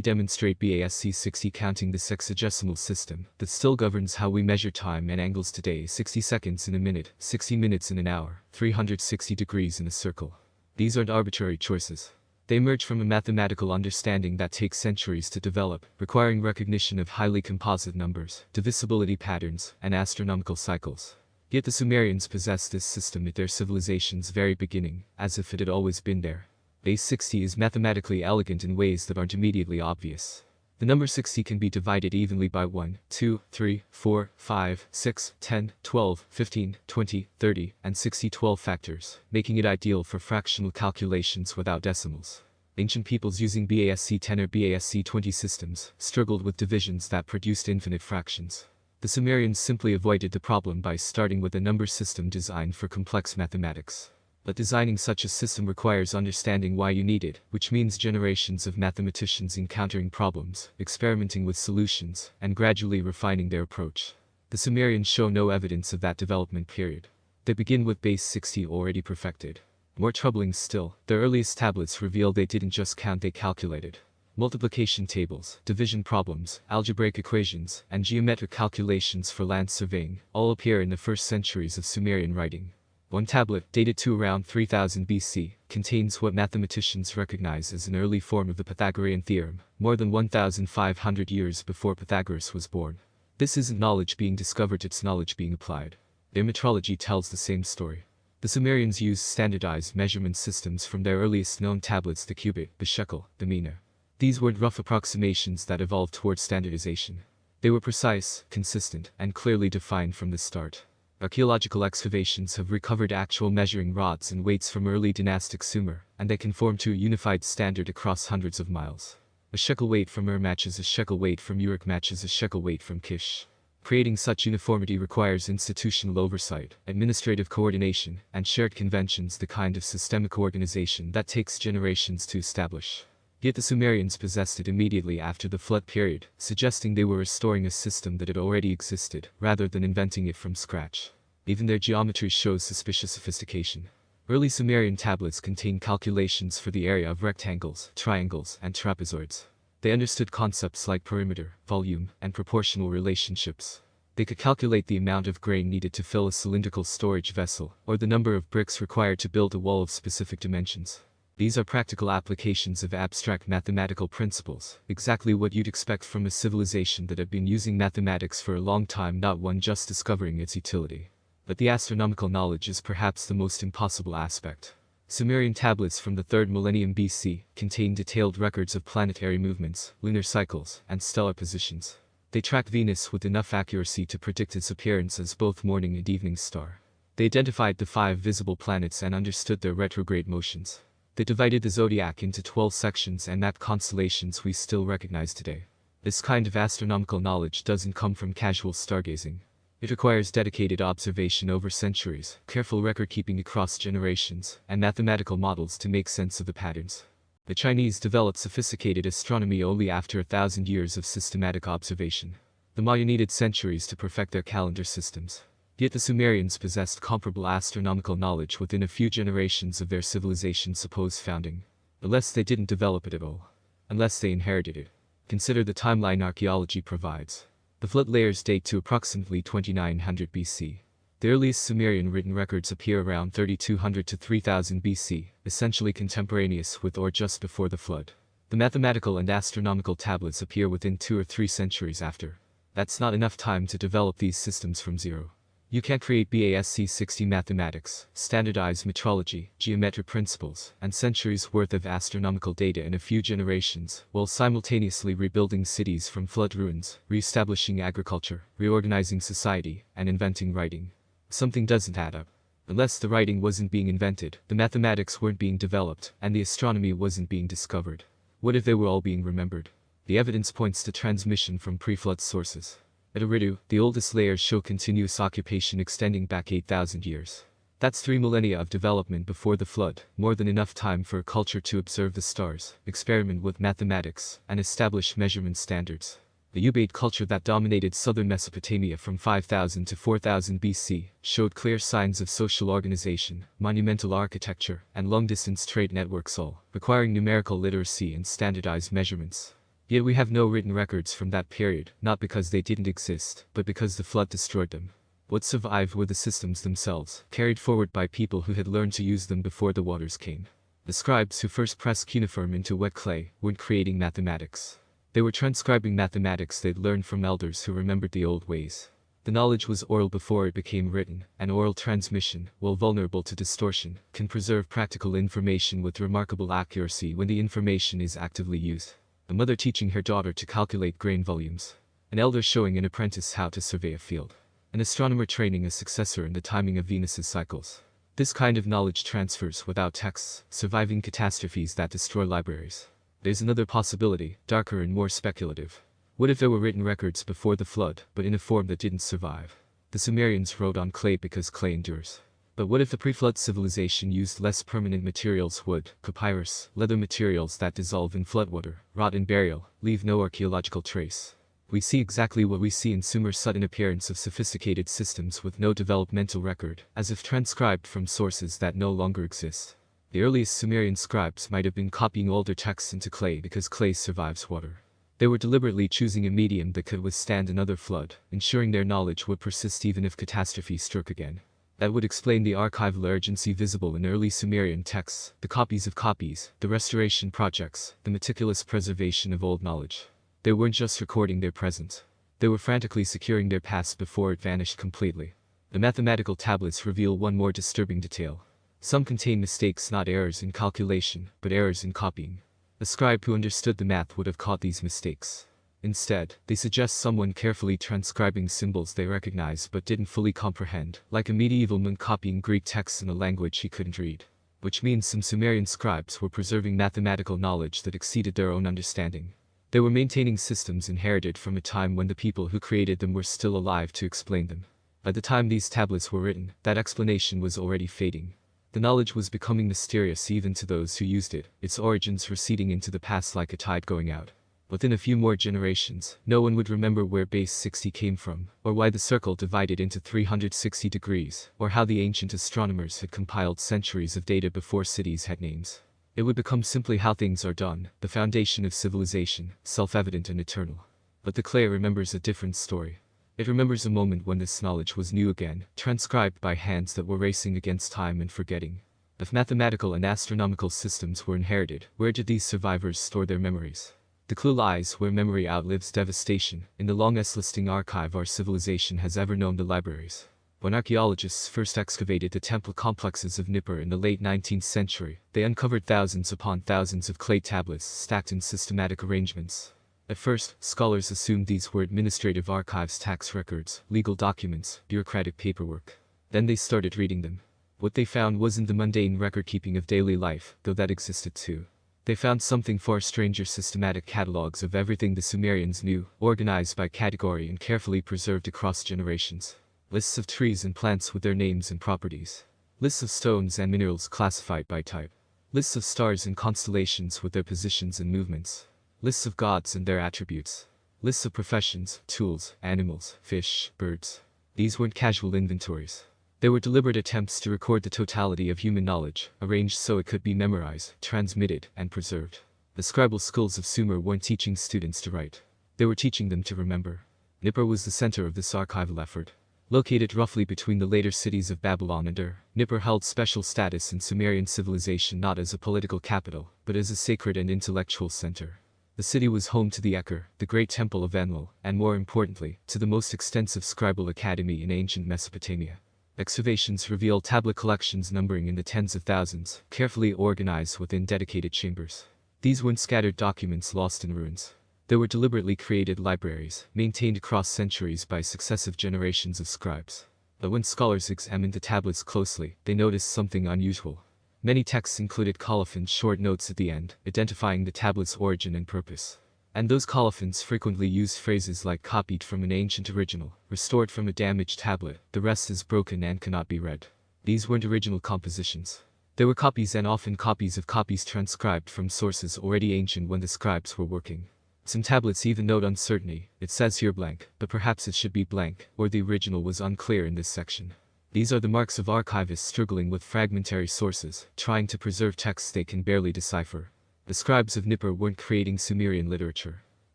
demonstrate BASC 60 counting the sexagesimal system that still governs how we measure time and angles today: 60 seconds in a minute, 60 minutes in an hour, 360 degrees in a circle. These aren't arbitrary choices. They emerge from a mathematical understanding that takes centuries to develop, requiring recognition of highly composite numbers, divisibility patterns, and astronomical cycles. Yet the Sumerians possessed this system at their civilization's very beginning, as if it had always been there. Base 60 is mathematically elegant in ways that aren't immediately obvious. The number 60 can be divided evenly by 1, 2, 3, 4, 5, 6, 10, 12, 15, 20, 30, and 60 factors, making it ideal for fractional calculations without decimals. Ancient peoples using BASC 10 or BASC 20 systems struggled with divisions that produced infinite fractions. The Sumerians simply avoided the problem by starting with a number system designed for complex mathematics. But designing such a system requires understanding why you need it, which means generations of mathematicians encountering problems, experimenting with solutions, and gradually refining their approach. The Sumerians show no evidence of that development period. They begin with base 60 already perfected. More troubling still, their earliest tablets reveal they didn't just count, they calculated. Multiplication tables, division problems, algebraic equations, and geometric calculations for land surveying all appear in the first centuries of Sumerian writing. One tablet, dated to around 3000 BC, contains what mathematicians recognize as an early form of the Pythagorean theorem, more than 1,500 years before Pythagoras was born. This isn't knowledge being discovered, it's knowledge being applied. Their mythology tells the same story. The Sumerians used standardized measurement systems from their earliest known tablets: the cubit, the shekel, the mina. These weren't rough approximations that evolved towards standardization. They were precise, consistent, and clearly defined from the start. Archaeological excavations have recovered actual measuring rods and weights from early dynastic Sumer, and they conform to a unified standard across hundreds of miles. A shekel weight from Ur matches a shekel weight from Uruk matches a shekel weight from Kish. Creating such uniformity requires institutional oversight, administrative coordination, and shared conventions, the kind of systemic organization that takes generations to establish. Yet the Sumerians possessed it immediately after the flood period, suggesting they were restoring a system that had already existed, rather than inventing it from scratch. Even their geometry shows suspicious sophistication. Early Sumerian tablets contain calculations for the area of rectangles, triangles, and trapezoids. They understood concepts like perimeter, volume, and proportional relationships. They could calculate the amount of grain needed to fill a cylindrical storage vessel, or the number of bricks required to build a wall of specific dimensions. These are practical applications of abstract mathematical principles, exactly what you'd expect from a civilization that had been using mathematics for a long time, not one just discovering its utility. But the astronomical knowledge is perhaps the most impossible aspect. Sumerian tablets from the 3rd millennium BC contain detailed records of planetary movements, lunar cycles, and stellar positions. They tracked Venus with enough accuracy to predict its appearance as both morning and evening star. They identified the 5 visible planets and understood their retrograde motions. They divided the zodiac into 12 sections and mapped constellations we still recognize today. This kind of astronomical knowledge doesn't come from casual stargazing. It requires dedicated observation over centuries, careful record-keeping across generations, and mathematical models to make sense of the patterns. The Chinese developed sophisticated astronomy only after 1,000 years of systematic observation. The Maya needed centuries to perfect their calendar systems. Yet the Sumerians possessed comparable astronomical knowledge within a few generations of their civilization's supposed founding. Unless they didn't develop it at all. Unless they inherited it. Consider the timeline archaeology provides. The flood layers date to approximately 2900 BC. The earliest Sumerian written records appear around 3200 to 3000 BC, essentially contemporaneous with or just before the flood. The mathematical and astronomical tablets appear within 2 or 3 centuries after. That's not enough time to develop these systems from zero. You can't create BASC 60 mathematics, standardized metrology, geometric principles, and centuries worth of astronomical data in a few generations, while simultaneously rebuilding cities from flood ruins, re-establishing agriculture, reorganizing society, and inventing writing. Something doesn't add up. Unless the writing wasn't being invented, the mathematics weren't being developed, and the astronomy wasn't being discovered. What if they were all being remembered? The evidence points to transmission from pre-flood sources. At Eridu, the oldest layers show continuous occupation extending back 8,000 years. That's 3 millennia of development before the flood, more than enough time for a culture to observe the stars, experiment with mathematics, and establish measurement standards. The Ubaid culture that dominated southern Mesopotamia from 5000 to 4000 BC showed clear signs of social organization, monumental architecture, and long-distance trade networks, all requiring numerical literacy and standardized measurements. Yet we have no written records from that period, not because they didn't exist, but because the flood destroyed them. What survived were the systems themselves, carried forward by people who had learned to use them before the waters came. The scribes who first pressed cuneiform into wet clay weren't creating mathematics. They were transcribing mathematics they'd learned from elders who remembered the old ways. The knowledge was oral before it became written, and oral transmission, while vulnerable to distortion, can preserve practical information with remarkable accuracy when the information is actively used. A mother teaching her daughter to calculate grain volumes. An elder showing an apprentice how to survey a field. An astronomer training a successor in the timing of Venus's cycles. This kind of knowledge transfers without texts, surviving catastrophes that destroy libraries. There's another possibility, darker and more speculative. What if there were written records before the flood, but in a form that didn't survive? The Sumerians wrote on clay because clay endures. But what if the pre-flood civilization used less permanent materials, wood, papyrus, leather, materials that dissolve in floodwater, rot in burial, leave no archaeological trace? We see exactly what we see in Sumer's sudden appearance of sophisticated systems with no developmental record, as if transcribed from sources that no longer exist. The earliest Sumerian scribes might have been copying older texts into clay because clay survives water. They were deliberately choosing a medium that could withstand another flood, ensuring their knowledge would persist even if catastrophe struck again. That would explain the archival urgency visible in early Sumerian texts, the copies of copies, the restoration projects, the meticulous preservation of old knowledge. They weren't just recording their present. They were frantically securing their past before it vanished completely. The mathematical tablets reveal one more disturbing detail. Some contain mistakes, not errors in calculation, but errors in copying. A scribe who understood the math would have caught these mistakes. Instead, they suggest someone carefully transcribing symbols they recognized but didn't fully comprehend, like a medieval monk copying Greek texts in a language he couldn't read. Which means some Sumerian scribes were preserving mathematical knowledge that exceeded their own understanding. They were maintaining systems inherited from a time when the people who created them were still alive to explain them. By the time these tablets were written, that explanation was already fading. The knowledge was becoming mysterious even to those who used it, its origins receding into the past like a tide going out. Within a few more generations, no one would remember where base 60 came from, or why the circle divided into 360 degrees, or how the ancient astronomers had compiled centuries of data before cities had names. It would become simply how things are done, the foundation of civilization, self-evident and eternal. But the clay remembers a different story. It remembers a moment when this knowledge was new again, transcribed by hands that were racing against time and forgetting. If mathematical and astronomical systems were inherited, where did these survivors store their memories? The clue lies where memory outlives devastation, in the longest listing archive our civilization has ever known, the libraries. When archaeologists first excavated the temple complexes of Nippur in the late 19th century, they uncovered thousands upon thousands of clay tablets stacked in systematic arrangements. At first, scholars assumed these were administrative archives, tax records, legal documents, bureaucratic paperwork. Then they started reading them. What they found wasn't the mundane record-keeping of daily life, though that existed too. They found something far stranger: systematic catalogs of everything the Sumerians knew, organized by category and carefully preserved across generations. Lists of trees and plants with their names and properties. Lists of stones and minerals classified by type. Lists of stars and constellations with their positions and movements. Lists of gods and their attributes. Lists of professions, tools, animals, fish, birds. These weren't casual inventories. They were deliberate attempts to record the totality of human knowledge, arranged so it could be memorized, transmitted, and preserved. The scribal schools of Sumer weren't teaching students to write. They were teaching them to remember. Nippur was the center of this archival effort. Located roughly between the later cities of Babylon and Ur, Nippur held special status in Sumerian civilization, not as a political capital, but as a sacred and intellectual center. The city was home to the Ekher, the great temple of Enlil, and more importantly, to the most extensive scribal academy in ancient Mesopotamia. Excavations reveal tablet collections numbering in the tens of thousands, carefully organized within dedicated chambers. These weren't scattered documents lost in ruins. They were deliberately created libraries, maintained across centuries by successive generations of scribes. But when scholars examined the tablets closely, they noticed something unusual. Many texts included colophon short notes at the end, identifying the tablet's origin and purpose. And those colophons frequently used phrases like copied from an ancient original, restored from a damaged tablet, the rest is broken and cannot be read. These weren't original compositions. They were copies, and often copies of copies transcribed from sources already ancient when the scribes were working. Some tablets even note uncertainty. It says here blank, but perhaps it should be blank, or the original was unclear in this section. These are the marks of archivists struggling with fragmentary sources, trying to preserve texts they can barely decipher. The scribes of Nippur weren't creating Sumerian literature.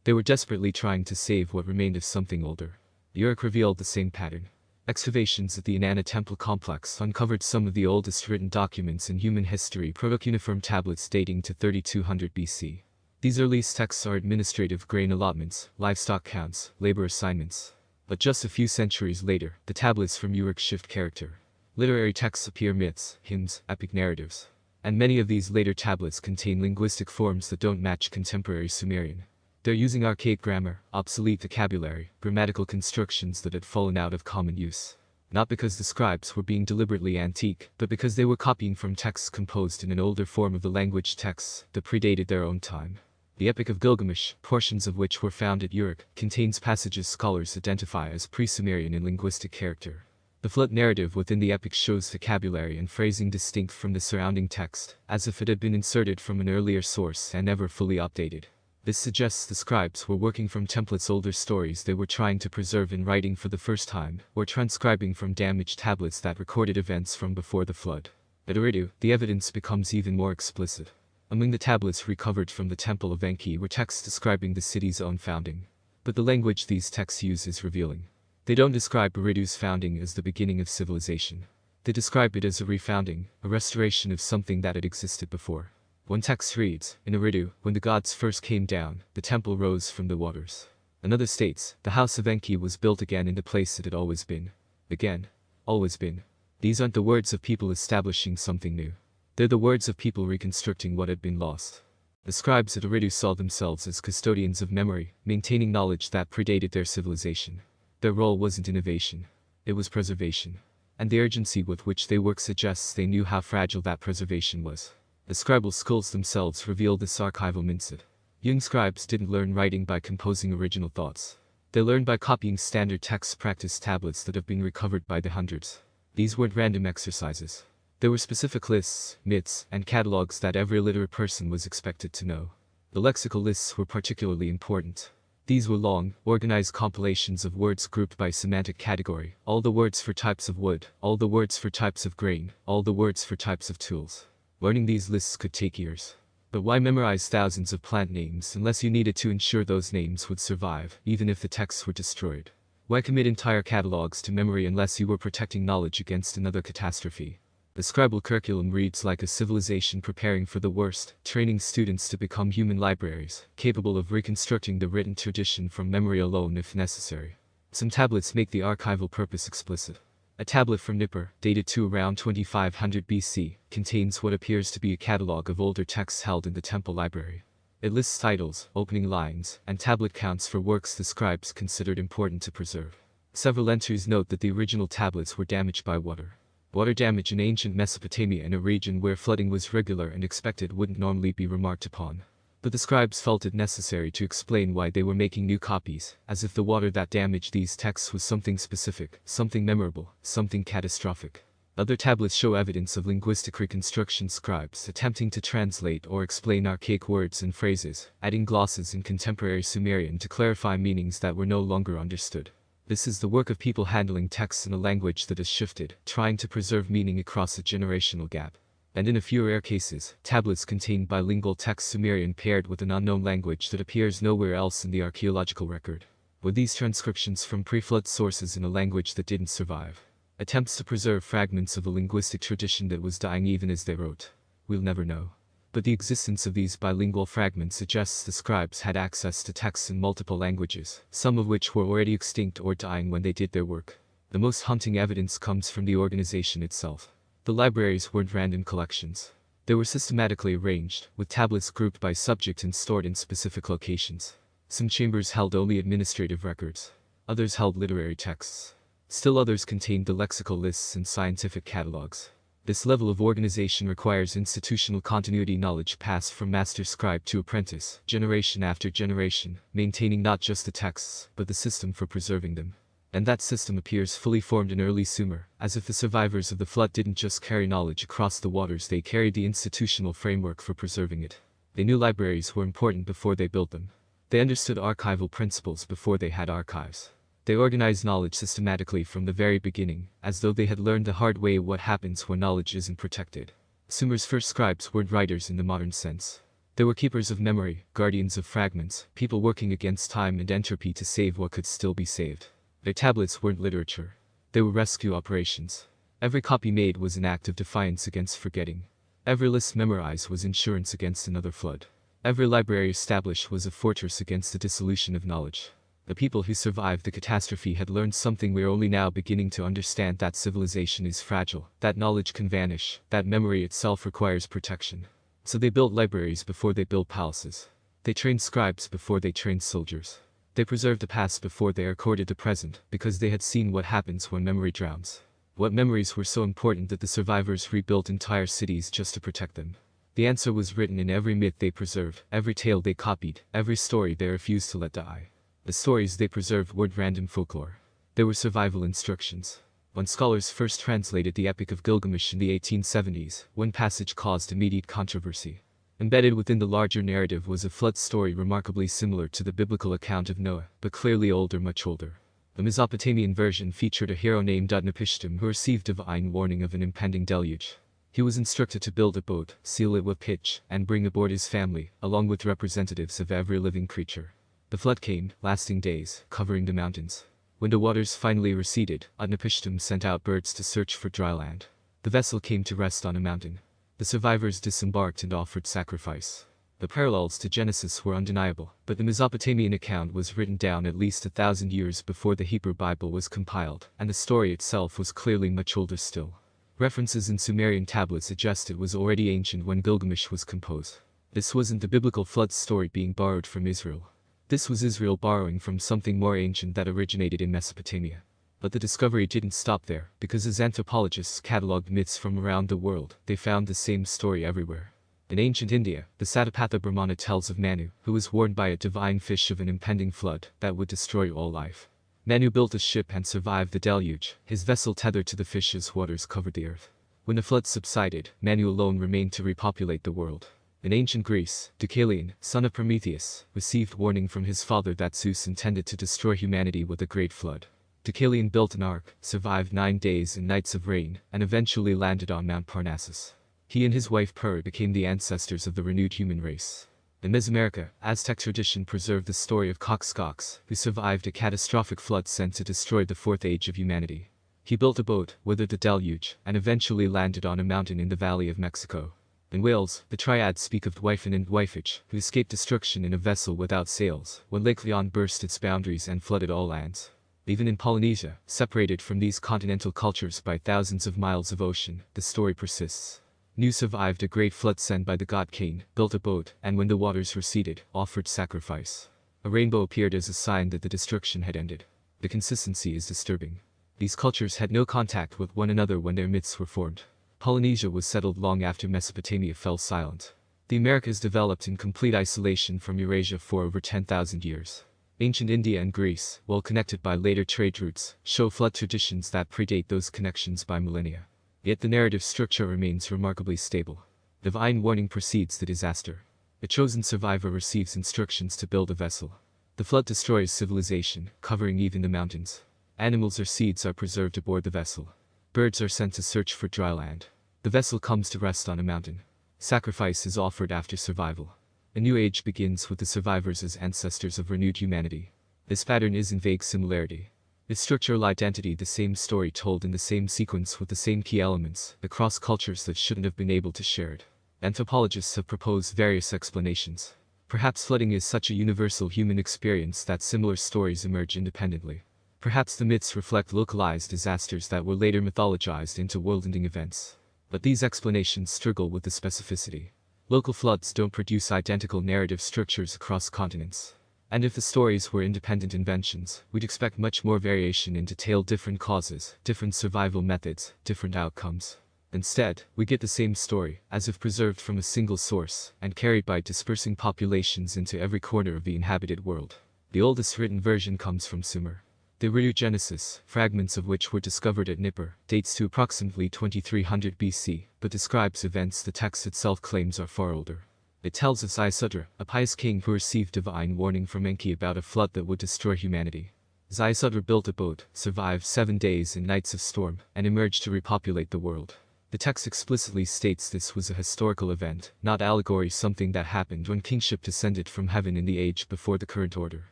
They were desperately trying to save what remained of something older. The Uruk revealed the same pattern. Excavations at the Inanna Temple complex uncovered some of the oldest written documents in human history, proto-cuneiform tablets dating to 3200 BC. These earliest texts are administrative grain allotments, livestock counts, labor assignments. But just a few centuries later, the tablets from Uruk shift character. Literary texts appear: myths, hymns, epic narratives. And many of these later tablets contain linguistic forms that don't match contemporary Sumerian. They're using archaic grammar, obsolete vocabulary, grammatical constructions that had fallen out of common use. Not because the scribes were being deliberately antique, but because they were copying from texts composed in an older form of the language texts that predated their own time. The Epic of Gilgamesh, portions of which were found at Uruk, contains passages scholars identify as pre-Sumerian in linguistic character. The flood narrative within the epic shows vocabulary and phrasing distinct from the surrounding text, as if it had been inserted from an earlier source and never fully updated. This suggests the scribes were working from templates, older stories they were trying to preserve in writing for the first time, or transcribing from damaged tablets that recorded events from before the flood. At Eridu, the evidence becomes even more explicit. Among the tablets recovered from the Temple of Enki were texts describing the city's own founding. But the language these texts use is revealing. They don't describe Eridu's founding as the beginning of civilization. They describe it as a refounding, a restoration of something that had existed before. One text reads, in Eridu, when the gods first came down, the temple rose from the waters. Another states, the house of Enki was built again in the place it had always been. Again. Always been. These aren't the words of people establishing something new. They're the words of people reconstructing what had been lost. The scribes at Eridu saw themselves as custodians of memory, maintaining knowledge that predated their civilization. Their role wasn't innovation. It was preservation. And the urgency with which they worked suggests they knew how fragile that preservation was. The scribal schools themselves reveal this archival mindset. Young scribes didn't learn writing by composing original thoughts. They learned by copying standard text practice tablets that have been recovered by the hundreds. These weren't random exercises. There were specific lists, myths, and catalogs that every literate person was expected to know. The lexical lists were particularly important. These were long, organized compilations of words grouped by semantic category, all the words for types of wood, all the words for types of grain, all the words for types of tools. Learning these lists could take years. But why memorize thousands of plant names unless you needed to ensure those names would survive, even if the texts were destroyed? Why commit entire catalogs to memory unless you were protecting knowledge against another catastrophe? The scribal curriculum reads like a civilization preparing for the worst, training students to become human libraries, capable of reconstructing the written tradition from memory alone if necessary. Some tablets make the archival purpose explicit. A tablet from Nippur, dated to around 2500 BC, contains what appears to be a catalog of older texts held in the temple library. It lists titles, opening lines, and tablet counts for works the scribes considered important to preserve. Several entries note that the original tablets were damaged by water. Water damage in ancient Mesopotamia, in a region where flooding was regular and expected, wouldn't normally be remarked upon. But the scribes felt it necessary to explain why they were making new copies, as if the water that damaged these texts was something specific, something memorable, something catastrophic. Other tablets show evidence of linguistic reconstruction, scribes attempting to translate or explain archaic words and phrases, adding glosses in contemporary Sumerian to clarify meanings that were no longer understood. This is the work of people handling texts in a language that has shifted, trying to preserve meaning across a generational gap. And in a few rare cases, tablets contain bilingual text Sumerian paired with an unknown language that appears nowhere else in the archaeological record. Were these transcriptions from pre-flood sources in a language that didn't survive? Attempts to preserve fragments of a linguistic tradition that was dying even as they wrote? We'll never know. But the existence of these bilingual fragments suggests the scribes had access to texts in multiple languages, some of which were already extinct or dying when they did their work. The most haunting evidence comes from the organization itself. The libraries weren't random collections. They were systematically arranged, with tablets grouped by subject and stored in specific locations. Some chambers held only administrative records. Others held literary texts. Still others contained the lexical lists and scientific catalogs. This level of organization requires institutional continuity, knowledge passed from master scribe to apprentice, generation after generation, maintaining not just the texts, but the system for preserving them. And that system appears fully formed in early Sumer, as if the survivors of the flood didn't just carry knowledge across the waters, they carried the institutional framework for preserving it. They knew libraries were important before they built them. They understood archival principles before they had archives. They organized knowledge systematically from the very beginning, as though they had learned the hard way what happens when knowledge isn't protected. Sumer's first scribes weren't writers in the modern sense. They were keepers of memory, guardians of fragments, people working against time and entropy to save what could still be saved. Their tablets weren't literature. They were rescue operations. Every copy made was an act of defiance against forgetting. Every list memorized was insurance against another flood. Every library established was a fortress against the dissolution of knowledge. The people who survived the catastrophe had learned something we're only now beginning to understand: that civilization is fragile, that knowledge can vanish, that memory itself requires protection. So they built libraries before they built palaces. They trained scribes before they trained soldiers. They preserved the past before they recorded the present, because they had seen what happens when memory drowns. What memories were so important that the survivors rebuilt entire cities just to protect them? The answer was written in every myth they preserved, every tale they copied, every story they refused to let die. The stories they preserved weren't random folklore. They were survival instructions. When scholars first translated the Epic of Gilgamesh in the 1870s, one passage caused immediate controversy. Embedded within the larger narrative was a flood story remarkably similar to the biblical account of Noah, but clearly older, much older. The Mesopotamian version featured a hero named Utnapishtim who received divine warning of an impending deluge. He was instructed to build a boat, seal it with pitch, and bring aboard his family, along with representatives of every living creature. The flood came, lasting days, covering the mountains. When the waters finally receded, Utnapishtim sent out birds to search for dry land. The vessel came to rest on a mountain. The survivors disembarked and offered sacrifice. The parallels to Genesis were undeniable, but the Mesopotamian account was written down at least 1,000 years before the Hebrew Bible was compiled, and the story itself was clearly much older still. References in Sumerian tablets suggest it was already ancient when Gilgamesh was composed. This wasn't the biblical flood story being borrowed from Israel. This was Israel borrowing from something more ancient that originated in Mesopotamia. But the discovery didn't stop there, because as anthropologists catalogued myths from around the world, they found the same story everywhere. In ancient India, the Satapatha Brahmana tells of Manu, who was warned by a divine fish of an impending flood that would destroy all life. Manu built a ship and survived the deluge, his vessel tethered to the fish as waters covered the earth. When the flood subsided, Manu alone remained to repopulate the world. In ancient Greece, Deucalion, son of Prometheus, received warning from his father that Zeus intended to destroy humanity with a great flood. Deucalion built an ark, survived 9 days and nights of rain, and eventually landed on Mount Parnassus. He and his wife Pura became the ancestors of the renewed human race. In Mesoamerica, Aztec tradition preserved the story of Coxcox, who survived a catastrophic flood sent to destroy the fourth age of humanity. He built a boat, weathered the deluge, and eventually landed on a mountain in the Valley of Mexico. In Wales, the triads speak of Dwyfyn and Dwyfych, who escaped destruction in a vessel without sails, when Lake Leon burst its boundaries and flooded all lands. Even in Polynesia, separated from these continental cultures by thousands of miles of ocean, the story persists. Nu survived a great flood sent by the god Cain, built a boat, and when the waters receded, offered sacrifice. A rainbow appeared as a sign that the destruction had ended. The consistency is disturbing. These cultures had no contact with one another when their myths were formed. Polynesia was settled long after Mesopotamia fell silent. The Americas developed in complete isolation from Eurasia for over 10,000 years. Ancient India and Greece, while connected by later trade routes, show flood traditions that predate those connections by millennia. Yet the narrative structure remains remarkably stable. Divine warning precedes the disaster. A chosen survivor receives instructions to build a vessel. The flood destroys civilization, covering even the mountains. Animals or seeds are preserved aboard the vessel. Birds are sent to search for dry land. The vessel comes to rest on a mountain. Sacrifice is offered after survival. A new age begins with the survivors as ancestors of renewed humanity. This pattern isn't vague similarity. It's structural identity, the same story told in the same sequence with the same key elements, across cultures that shouldn't have been able to share it. Anthropologists have proposed various explanations. Perhaps flooding is such a universal human experience that similar stories emerge independently. Perhaps the myths reflect localized disasters that were later mythologized into world-ending events. But these explanations struggle with the specificity. Local floods don't produce identical narrative structures across continents. And if the stories were independent inventions, we'd expect much more variation in detail: different causes, different survival methods, different outcomes. Instead, we get the same story, as if preserved from a single source, and carried by dispersing populations into every corner of the inhabited world. The oldest written version comes from Sumer. The Genesis, fragments of which were discovered at Nippur, dates to approximately 2300 BC, but describes events the text itself claims are far older. It tells of Ziusudra, a pious king who received divine warning from Enki about a flood that would destroy humanity. Ziusudra built a boat, survived 7 days and nights of storm, and emerged to repopulate the world. The text explicitly states this was a historical event, not allegory, something that happened when kingship descended from heaven in the age before the current order.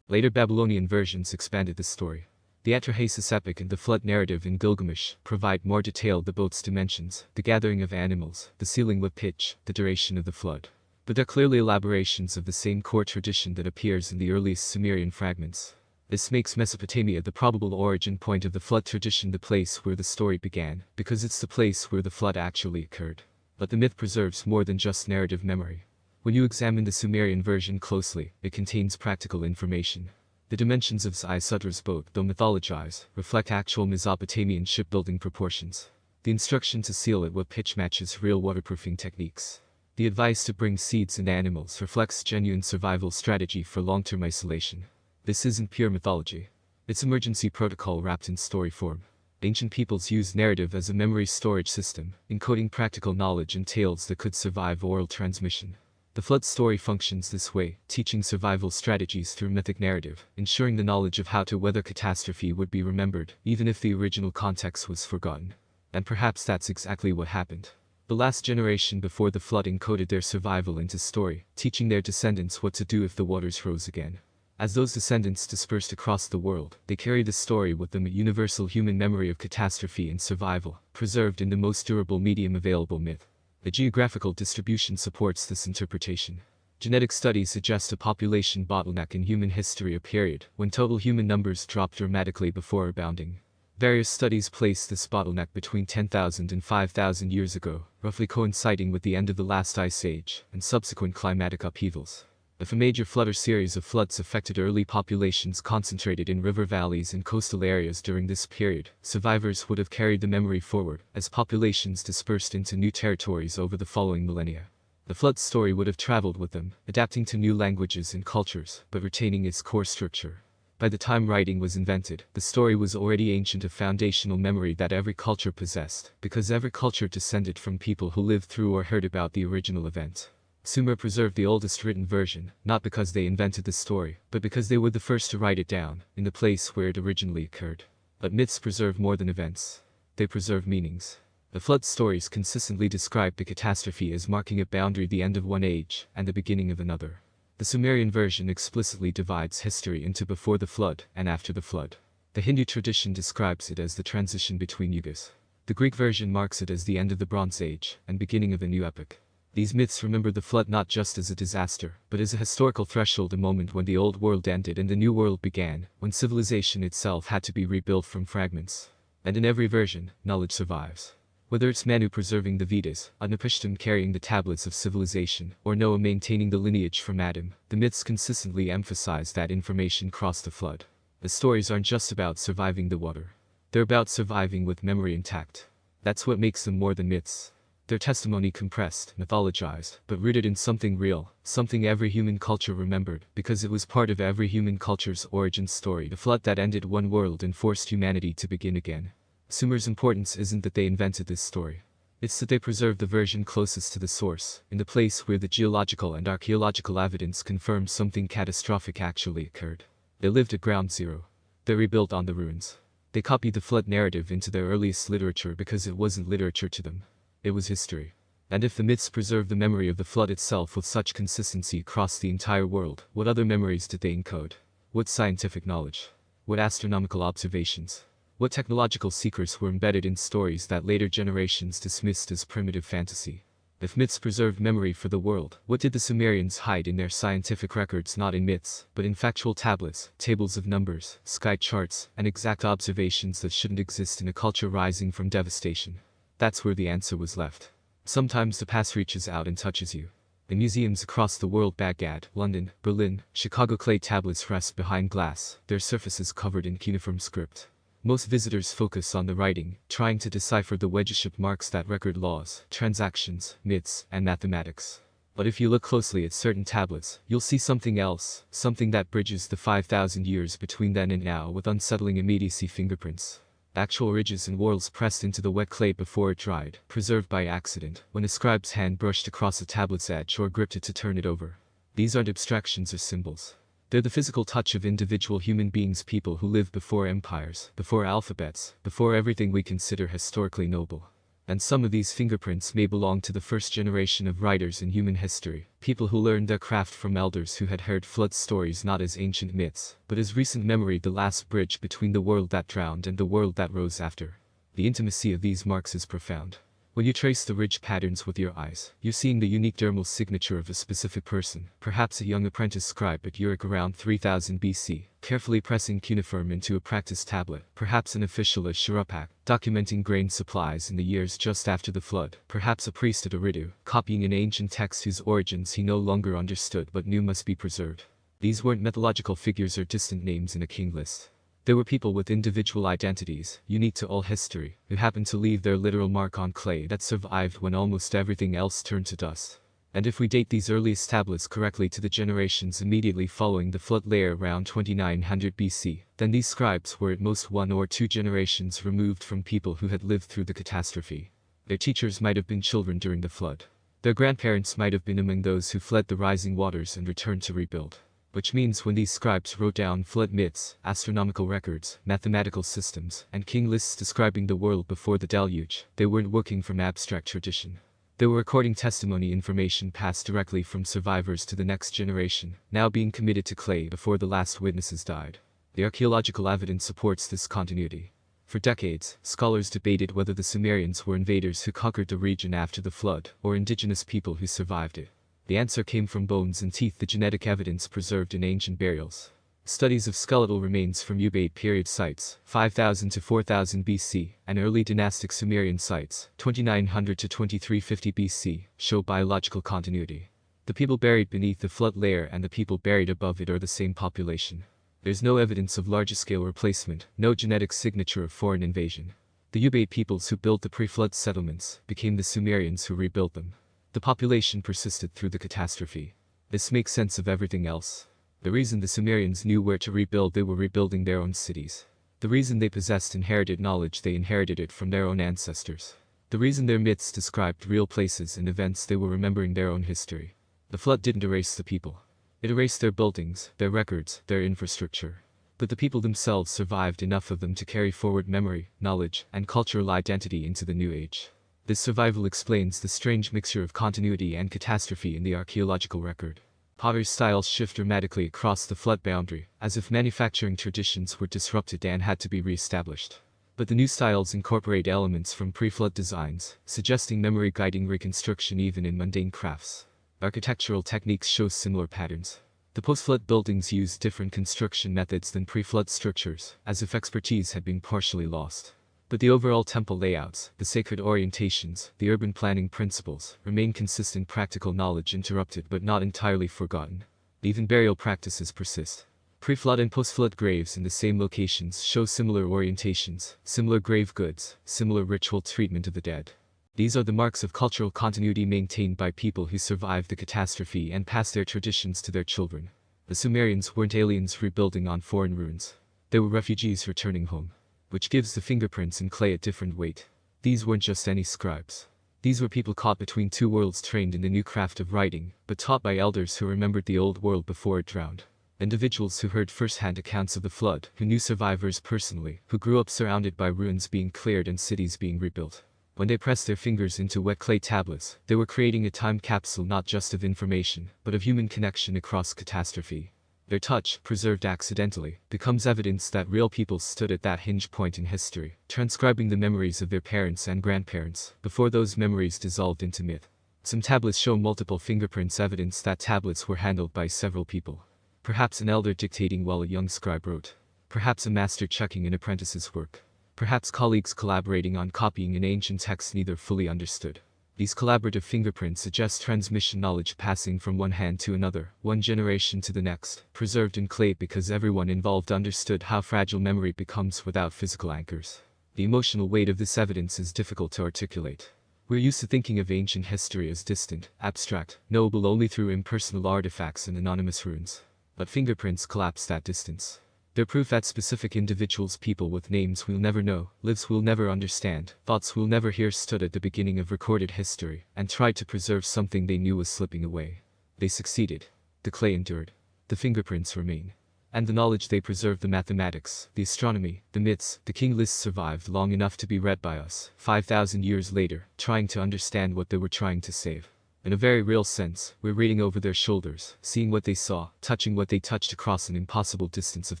Later Babylonian versions expanded the story. The Atrahasis epic and the flood narrative in Gilgamesh provide more detail: the boat's dimensions, the gathering of animals, the sealing with pitch, the duration of the flood. But they're clearly elaborations of the same core tradition that appears in the earliest Sumerian fragments. This makes Mesopotamia the probable origin point of the flood tradition, the place where the story began, because it's the place where the flood actually occurred. But the myth preserves more than just narrative memory. When you examine the Sumerian version closely, it contains practical information. The dimensions of Ziusudra's boat, though mythologized, reflect actual Mesopotamian shipbuilding proportions. The instruction to seal it with pitch matches real waterproofing techniques. The advice to bring seeds and animals reflects genuine survival strategy for long-term isolation. This isn't pure mythology. It's emergency protocol wrapped in story form. Ancient peoples used narrative as a memory storage system, encoding practical knowledge and tales that could survive oral transmission. The flood story functions this way, teaching survival strategies through mythic narrative, ensuring the knowledge of how to weather catastrophe would be remembered, even if the original context was forgotten. And perhaps that's exactly what happened. The last generation before the flood encoded their survival into story, teaching their descendants what to do if the waters rose again. As those descendants dispersed across the world, they carried the story with them, a universal human memory of catastrophe and survival, preserved in the most durable medium available: myth. The geographical distribution supports this interpretation. Genetic studies suggest a population bottleneck in human history, a period when total human numbers dropped dramatically before rebounding. Various studies place this bottleneck between 10,000 and 5,000 years ago, roughly coinciding with the end of the last ice age and subsequent climatic upheavals. If a major flood or series of floods affected early populations concentrated in river valleys and coastal areas during this period, survivors would have carried the memory forward as populations dispersed into new territories over the following millennia. The flood story would have traveled with them, adapting to new languages and cultures, but retaining its core structure. By the time writing was invented, the story was already ancient, a foundational memory that every culture possessed, because every culture descended from people who lived through or heard about the original event. Sumer preserved the oldest written version, not because they invented the story, but because they were the first to write it down, in the place where it originally occurred. But myths preserve more than events. They preserve meanings. The flood stories consistently describe the catastrophe as marking a boundary, the end of one age, and the beginning of another. The Sumerian version explicitly divides history into before the flood and after the flood. The Hindu tradition describes it as the transition between yugas. The Greek version marks it as the end of the Bronze Age and beginning of a new epoch. These myths remember the flood not just as a disaster, but as a historical threshold, a moment when the old world ended and the new world began, when civilization itself had to be rebuilt from fragments. And in every version, knowledge survives. Whether it's Manu preserving the Vedas, Utnapishtim carrying the tablets of civilization, or Noah maintaining the lineage from Adam, the myths consistently emphasize that information crossed the flood. The stories aren't just about surviving the water. They're about surviving with memory intact. That's what makes them more than myths. Their testimony compressed, mythologized, but rooted in something real, something every human culture remembered, because it was part of every human culture's origin story, the flood that ended one world and forced humanity to begin again. Sumer's importance isn't that they invented this story. It's that they preserved the version closest to the source, in the place where the geological and archaeological evidence confirms something catastrophic actually occurred. They lived at ground zero. They rebuilt on the ruins. They copied the flood narrative into their earliest literature because it wasn't literature to them. It was history. And if the myths preserve the memory of the flood itself with such consistency across the entire world, what other memories did they encode? What scientific knowledge? What astronomical observations? What technological secrets were embedded in stories that later generations dismissed as primitive fantasy? If myths preserved memory for the world, what did the Sumerians hide in their scientific records, not in myths, but in factual tablets, tables of numbers, sky charts, and exact observations that shouldn't exist in a culture rising from devastation? That's where the answer was left. Sometimes the past reaches out and touches you. In museums across the world, Baghdad, London, Berlin, Chicago, clay tablets rest behind glass, their surfaces covered in cuneiform script. Most visitors focus on the writing, trying to decipher the wedge-shaped marks that record laws, transactions, myths, and mathematics. But if you look closely at certain tablets, you'll see something else, something that bridges the 5,000 years between then and now with unsettling immediacy: fingerprints. Actual ridges and whorls pressed into the wet clay before it dried, preserved by accident, when a scribe's hand brushed across a tablet's edge or gripped it to turn it over. These aren't abstractions or symbols. They're the physical touch of individual human beings, people who lived before empires, before alphabets, before everything we consider historically noble. And some of these fingerprints may belong to the first generation of writers in human history, people who learned their craft from elders who had heard flood stories not as ancient myths, but as recent memory, the last bridge between the world that drowned and the world that rose after. The intimacy of these marks is profound. When you trace the ridge patterns with your eyes, you're seeing the unique dermal signature of a specific person, perhaps a young apprentice scribe at Uruk around 3000 BC, carefully pressing cuneiform into a practice tablet, perhaps an official at Shuruppak, documenting grain supplies in the years just after the flood, perhaps a priest at Eridu, copying an ancient text whose origins he no longer understood but knew must be preserved. These weren't mythological figures or distant names in a king list. There were people with individual identities, unique to all history, who happened to leave their literal mark on clay that survived when almost everything else turned to dust. And if we date these earliest tablets correctly to the generations immediately following the flood layer around 2900 BC, then these scribes were at most 1 or 2 generations removed from people who had lived through the catastrophe. Their teachers might have been children during the flood. Their grandparents might have been among those who fled the rising waters and returned to rebuild. Which means when these scribes wrote down flood myths, astronomical records, mathematical systems, and king lists describing the world before the deluge, they weren't working from abstract tradition. They were recording testimony, information passed directly from survivors to the next generation, now being committed to clay before the last witnesses died. The archaeological evidence supports this continuity. For decades, scholars debated whether the Sumerians were invaders who conquered the region after the flood, or indigenous people who survived it. The answer came from bones and teeth, the genetic evidence preserved in ancient burials. Studies of skeletal remains from Ubaid period sites, 5000 to 4000 BC, and early dynastic Sumerian sites, 2900 to 2350 BC, show biological continuity. The people buried beneath the flood layer and the people buried above it are the same population. There's no evidence of larger-scale replacement, no genetic signature of foreign invasion. The Ubaid peoples who built the pre-flood settlements became the Sumerians who rebuilt them. The population persisted through the catastrophe. This makes sense of everything else. The reason the Sumerians knew where to rebuild, they were rebuilding their own cities. The reason they possessed inherited knowledge, they inherited it from their own ancestors. The reason their myths described real places and events, they were remembering their own history. The flood didn't erase the people. It erased their buildings, their records, their infrastructure. But the people themselves survived, enough of them to carry forward memory, knowledge, and cultural identity into the new age. This survival explains the strange mixture of continuity and catastrophe in the archaeological record. Pottery styles shift dramatically across the flood boundary, as if manufacturing traditions were disrupted and had to be re-established. But the new styles incorporate elements from pre-flood designs, suggesting memory guiding reconstruction even in mundane crafts. Architectural techniques show similar patterns. The post-flood buildings used different construction methods than pre-flood structures, as if expertise had been partially lost. But the overall temple layouts, the sacred orientations, the urban planning principles, remain consistent. Practical knowledge interrupted but not entirely forgotten. Even burial practices persist. Pre-flood and post-flood graves in the same locations show similar orientations, similar grave goods, similar ritual treatment of the dead. These are the marks of cultural continuity maintained by people who survived the catastrophe and passed their traditions to their children. The Sumerians weren't aliens rebuilding on foreign ruins. They were refugees returning home. Which gives the fingerprints in clay a different weight. These weren't just any scribes. These were people caught between two worlds, trained in the new craft of writing, but taught by elders who remembered the old world before it drowned. Individuals who heard first-hand accounts of the flood, who knew survivors personally, who grew up surrounded by ruins being cleared and cities being rebuilt. When they pressed their fingers into wet clay tablets, they were creating a time capsule not just of information, but of human connection across catastrophe. Their touch, preserved accidentally, becomes evidence that real people stood at that hinge point in history, transcribing the memories of their parents and grandparents, before those memories dissolved into myth. Some tablets show multiple fingerprints, evidence that tablets were handled by several people. Perhaps an elder dictating while a young scribe wrote. Perhaps a master checking an apprentice's work. Perhaps colleagues collaborating on copying an ancient text neither fully understood. These collaborative fingerprints suggest transmission knowledge passing from one hand to another, one generation to the next, preserved in clay because everyone involved understood how fragile memory becomes without physical anchors. The emotional weight of this evidence is difficult to articulate. We're used to thinking of ancient history as distant, abstract, knowable only through impersonal artifacts and anonymous ruins. But fingerprints collapse that distance. They're proof that specific individuals, people with names we'll never know, lives we'll never understand, thoughts we'll never hear stood at the beginning of recorded history and tried to preserve something they knew was slipping away. They succeeded. The clay endured. The fingerprints remain. And the knowledge they preserved, the mathematics, the astronomy, the myths, the king lists survived long enough to be read by us, 5,000 years later, trying to understand what they were trying to save. In a very real sense, we're reading over their shoulders, seeing what they saw, touching what they touched across an impossible distance of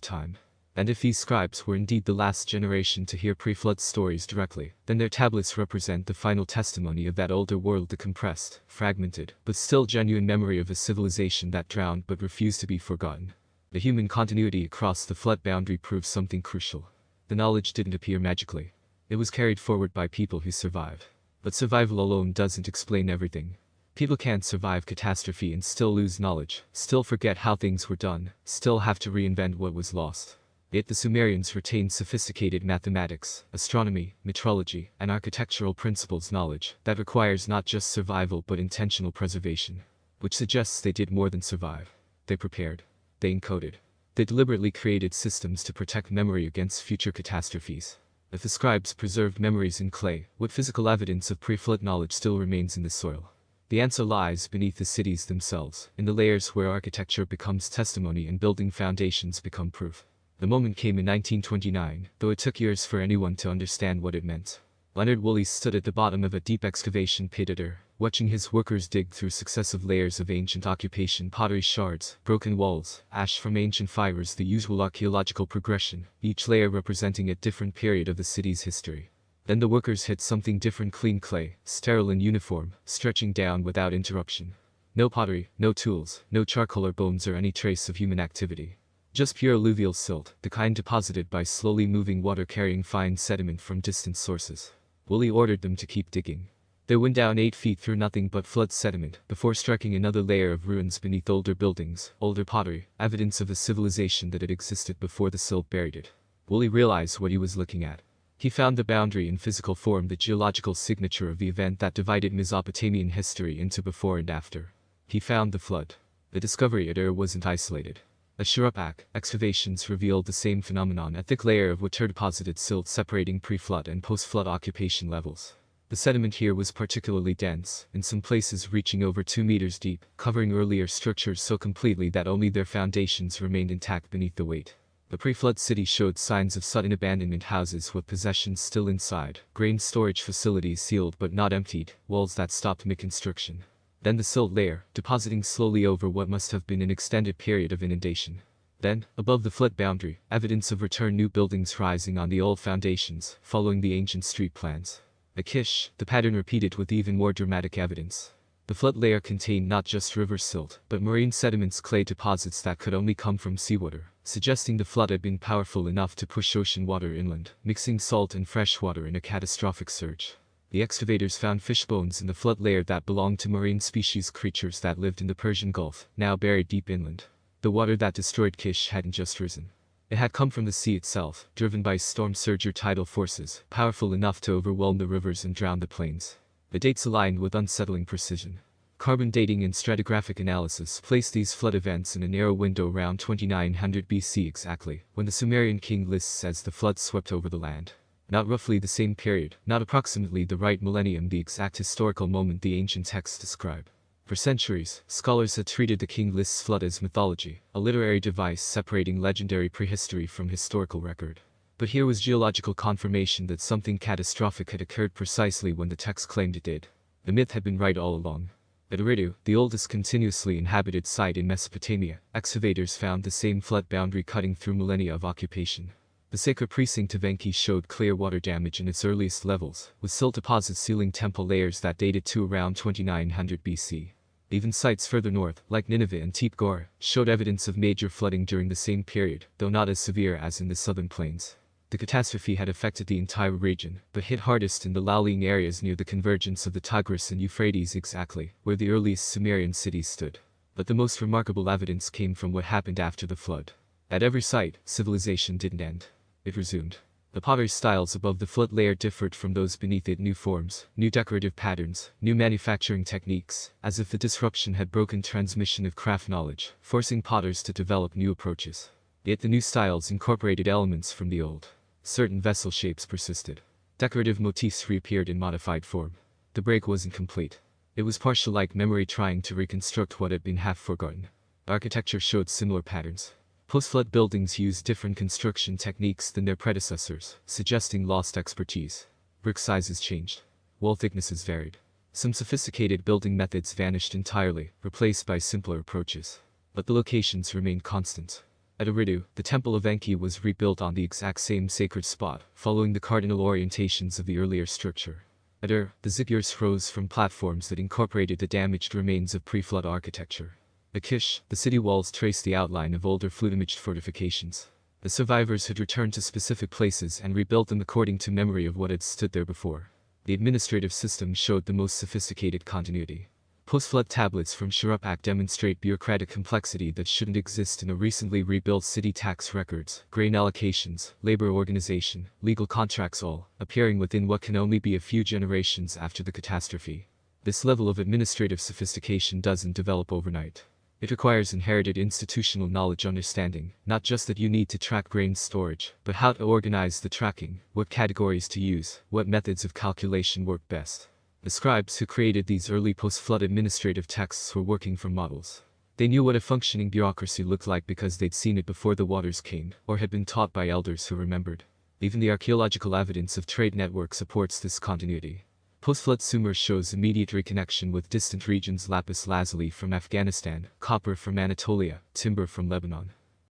time. And if these scribes were indeed the last generation to hear pre-flood stories directly, then their tablets represent the final testimony of that older world, the compressed, fragmented, but still genuine memory of a civilization that drowned but refused to be forgotten. The human continuity across the flood boundary proves something crucial. The knowledge didn't appear magically. It was carried forward by people who survived. But survival alone doesn't explain everything. People can't survive catastrophe and still lose knowledge, still forget how things were done, still have to reinvent what was lost. Yet the Sumerians retained sophisticated mathematics, astronomy, metrology, and architectural principles knowledge that requires not just survival but intentional preservation. Which suggests they did more than survive. They prepared. They encoded. They deliberately created systems to protect memory against future catastrophes. If the scribes preserved memories in clay, what physical evidence of pre-flood knowledge still remains in the soil? The answer lies beneath the cities themselves, in the layers where architecture becomes testimony and building foundations become proof. The moment came in 1929, though it took years for anyone to understand what it meant. Leonard Woolley stood at the bottom of a deep excavation pit at Ur, watching his workers dig through successive layers of ancient occupation, pottery shards, broken walls, ash from ancient fires, the usual archaeological progression, each layer representing a different period of the city's history. Then the workers hit something different: clean clay, sterile and uniform, stretching down without interruption. No pottery, no tools, no charcoal or bones or any trace of human activity. Just pure alluvial silt, the kind deposited by slowly moving water carrying fine sediment from distant sources. Woolley ordered them to keep digging. They went down 8 feet through nothing but flood sediment, before striking another layer of ruins beneath older buildings, older pottery, evidence of a civilization that had existed before the silt buried it. Woolley realized what he was looking at. He found the boundary in physical form, the geological signature of the event that divided Mesopotamian history into before and after. He found the flood. The discovery at Ur wasn't isolated. At Shuruppak, excavations revealed the same phenomenon: a thick layer of water-deposited silt separating pre-flood and post-flood occupation levels. The sediment here was particularly dense, in some places reaching over 2 meters deep, covering earlier structures so completely that only their foundations remained intact beneath the weight. The pre-flood city showed signs of sudden abandonment: houses with possessions still inside, grain storage facilities sealed but not emptied, walls that stopped mid-construction. Then the silt layer, depositing slowly over what must have been an extended period of inundation. Then, above the flood boundary, evidence of return: new buildings rising on the old foundations, following the ancient street plans. At Kish, the pattern repeated with even more dramatic evidence. The flood layer contained not just river silt, but marine sediments, clay deposits that could only come from seawater, suggesting the flood had been powerful enough to push ocean water inland, mixing salt and fresh water in a catastrophic surge. The excavators found fish bones in the flood layer that belonged to marine species, creatures that lived in the Persian Gulf, now buried deep inland. The water that destroyed Kish hadn't just risen. It had come from the sea itself, driven by storm surge or tidal forces, powerful enough to overwhelm the rivers and drown the plains. The dates aligned with unsettling precision. Carbon dating and stratigraphic analysis placed these flood events in a narrow window around 2900 BC exactly, when the Sumerian king lists as the flood swept over the land. Not roughly the same period, not approximately the right millennium, the exact historical moment the ancient texts describe. For centuries, scholars had treated the king lists flood as mythology, a literary device separating legendary prehistory from historical record. But here was geological confirmation that something catastrophic had occurred precisely when the text claimed it did. The myth had been right all along. At Eridu, the oldest continuously inhabited site in Mesopotamia, excavators found the same flood boundary cutting through millennia of occupation. The sacred precinct of Enki showed clear water damage in its earliest levels, with silt deposits sealing temple layers that dated to around 2900 BC. Even sites further north, like Nineveh and Teep-Gor, showed evidence of major flooding during the same period, though not as severe as in the southern plains. The catastrophe had affected the entire region, but hit hardest in the low-lying areas near the convergence of the Tigris and Euphrates, exactly where the earliest Sumerian cities stood. But the most remarkable evidence came from what happened after the flood. At every site, civilization didn't end. It resumed. The pottery styles above the flood layer differed from those beneath it, new forms, new decorative patterns, new manufacturing techniques, as if the disruption had broken transmission of craft knowledge, forcing potters to develop new approaches. Yet the new styles incorporated elements from the old. Certain vessel shapes persisted. Decorative motifs reappeared in modified form. The break wasn't complete. It was partial, like memory trying to reconstruct what had been half forgotten. Architecture showed similar patterns. Post-flood buildings used different construction techniques than their predecessors, suggesting lost expertise. Brick sizes changed. Wall thicknesses varied. Some sophisticated building methods vanished entirely, replaced by simpler approaches. But the locations remained constant. At Eridu, the Temple of Enki was rebuilt on the exact same sacred spot, following the cardinal orientations of the earlier structure. At Ur, the ziggurat rose from platforms that incorporated the damaged remains of pre-flood architecture. At Kish, the city walls traced the outline of older flood-damaged fortifications. The survivors had returned to specific places and rebuilt them according to memory of what had stood there before. The administrative system showed the most sophisticated continuity. Post-flood tablets from Shuruppak demonstrate bureaucratic complexity that shouldn't exist in a recently rebuilt city. Tax records, grain allocations, labor organization, legal contracts, all appearing within what can only be a few generations after the catastrophe. This level of administrative sophistication doesn't develop overnight. It requires inherited institutional knowledge understanding, not just that you need to track grain storage, but how to organize the tracking, what categories to use, what methods of calculation work best. The scribes who created these early post-flood administrative texts were working from models. They knew what a functioning bureaucracy looked like because they'd seen it before the waters came, or had been taught by elders who remembered. Even the archaeological evidence of trade network supports this continuity. Post-flood Sumer shows immediate reconnection with distant regions: lapis lazuli from Afghanistan, copper from Anatolia, timber from Lebanon.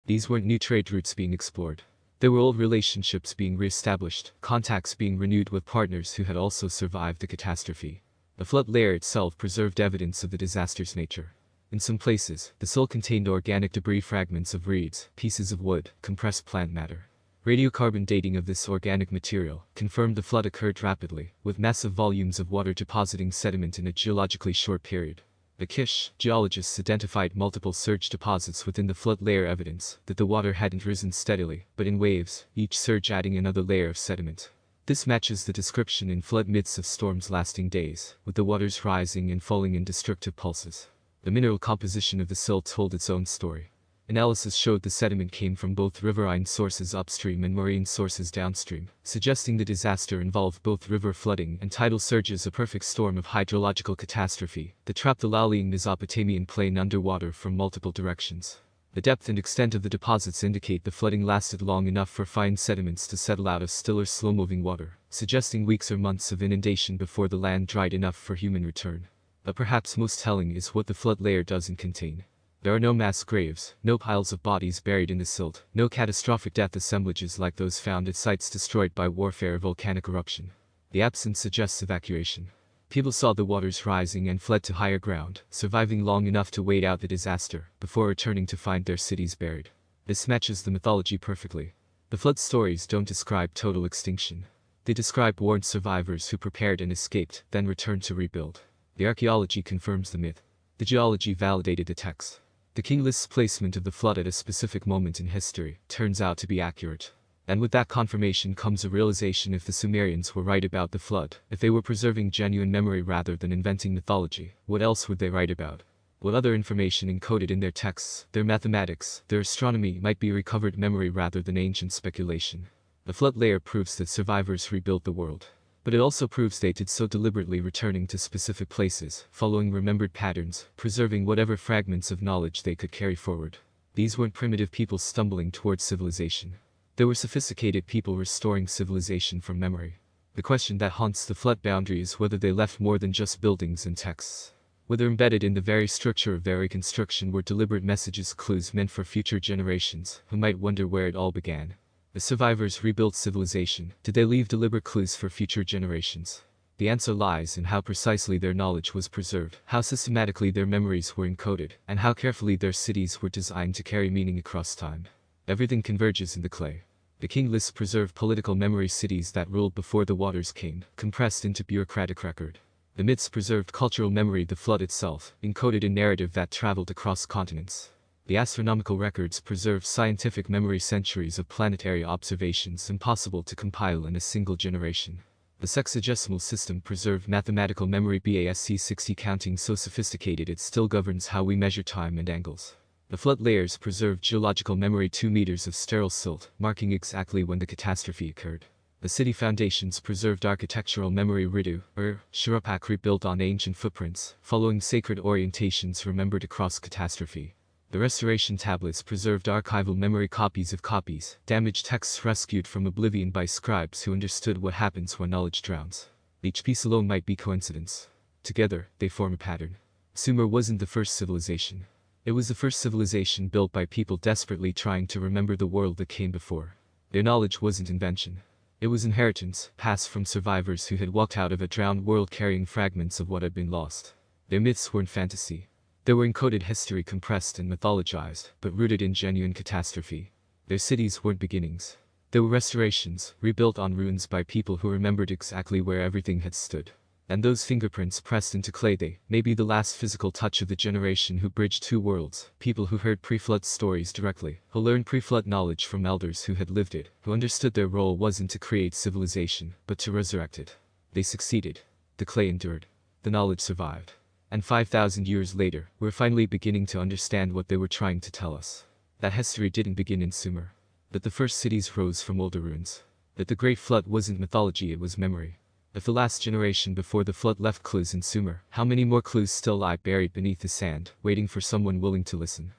These weren't new trade routes being explored. There were old relationships being re-established, contacts being renewed with partners who had also survived the catastrophe. The flood layer itself preserved evidence of the disaster's nature. In some places, the soil contained organic debris, fragments of reeds, pieces of wood, compressed plant matter. Radiocarbon dating of this organic material confirmed the flood occurred rapidly, with massive volumes of water depositing sediment in a geologically short period. At Kish, geologists identified multiple surge deposits within the flood layer, evidence that the water hadn't risen steadily, but in waves, each surge adding another layer of sediment. This matches the description in flood myths of storms lasting days, with the waters rising and falling in destructive pulses. The mineral composition of the silt told its own story. Analysis showed the sediment came from both riverine sources upstream and marine sources downstream, suggesting the disaster involved both river flooding and tidal surges, a perfect storm of hydrological catastrophe that trapped the Laolian Mesopotamian plain underwater from multiple directions. The depth and extent of the deposits indicate the flooding lasted long enough for fine sediments to settle out of stiller, slow-moving water, suggesting weeks or months of inundation before the land dried enough for human return. But perhaps most telling is what the flood layer doesn't contain. There are no mass graves, no piles of bodies buried in the silt, no catastrophic death assemblages like those found at sites destroyed by warfare or volcanic eruption. The absence suggests evacuation. People saw the waters rising and fled to higher ground, surviving long enough to wait out the disaster, before returning to find their cities buried. This matches the mythology perfectly. The flood stories don't describe total extinction. They describe warned survivors who prepared and escaped, then returned to rebuild. The archaeology confirms the myth. The geology validated the text. The king list's placement of the flood at a specific moment in history turns out to be accurate. And with that confirmation comes a realization: if the Sumerians were right about the flood, if they were preserving genuine memory rather than inventing mythology, what else would they write about? What other information encoded in their texts, their mathematics, their astronomy might be recovered memory rather than ancient speculation? The flood layer proves that survivors rebuilt the world. But it also proves they did so deliberately, returning to specific places, following remembered patterns, preserving whatever fragments of knowledge they could carry forward. These weren't primitive people stumbling towards civilization. They were sophisticated people restoring civilization from memory. The question that haunts the flood boundary is whether they left more than just buildings and texts. Whether embedded in the very structure of their reconstruction were deliberate messages, clues meant for future generations, who might wonder where it all began. The survivors rebuilt civilization. Did they leave deliberate clues for future generations? The answer lies in how precisely their knowledge was preserved, how systematically their memories were encoded, and how carefully their cities were designed to carry meaning across time. Everything converges in the clay. The king lists preserve political memory cities that ruled before the waters came, compressed into bureaucratic record. The myths preserved cultural memory, the flood itself, encoded in narrative that traveled across continents. The astronomical records preserved scientific memory, centuries of planetary observations impossible to compile in a single generation. The sexagesimal system preserved mathematical memory, BASC 60 counting so sophisticated it still governs how we measure time and angles. The flood layers preserved geological memory, 2 meters of sterile silt, marking exactly when the catastrophe occurred. The city foundations preserved architectural memory, Ritu, Shirapakri, built on ancient footprints, following sacred orientations remembered across catastrophe. The restoration tablets preserved archival memory, copies of copies, damaged texts rescued from oblivion by scribes who understood what happens when knowledge drowns. Each piece alone might be coincidence. Together, they form a pattern. Sumer wasn't the first civilization. It was the first civilization built by people desperately trying to remember the world that came before. Their knowledge wasn't invention. It was inheritance, passed from survivors who had walked out of a drowned world carrying fragments of what had been lost. Their myths weren't fantasy. They were encoded history, compressed and mythologized, but rooted in genuine catastrophe. Their cities weren't beginnings. They were restorations, rebuilt on ruins by people who remembered exactly where everything had stood. And those fingerprints pressed into clay, they may be the last physical touch of the generation who bridged two worlds, people who heard pre-flood stories directly, who learned pre-flood knowledge from elders who had lived it, who understood their role wasn't to create civilization, but to resurrect it. They succeeded. The clay endured. The knowledge survived. And 5,000 years later, we're finally beginning to understand what they were trying to tell us. That history didn't begin in Sumer. That the first cities rose from older ruins. That the Great Flood wasn't mythology, it was memory. If the last generation before the flood left clues in Sumer, how many more clues still lie buried beneath the sand, waiting for someone willing to listen?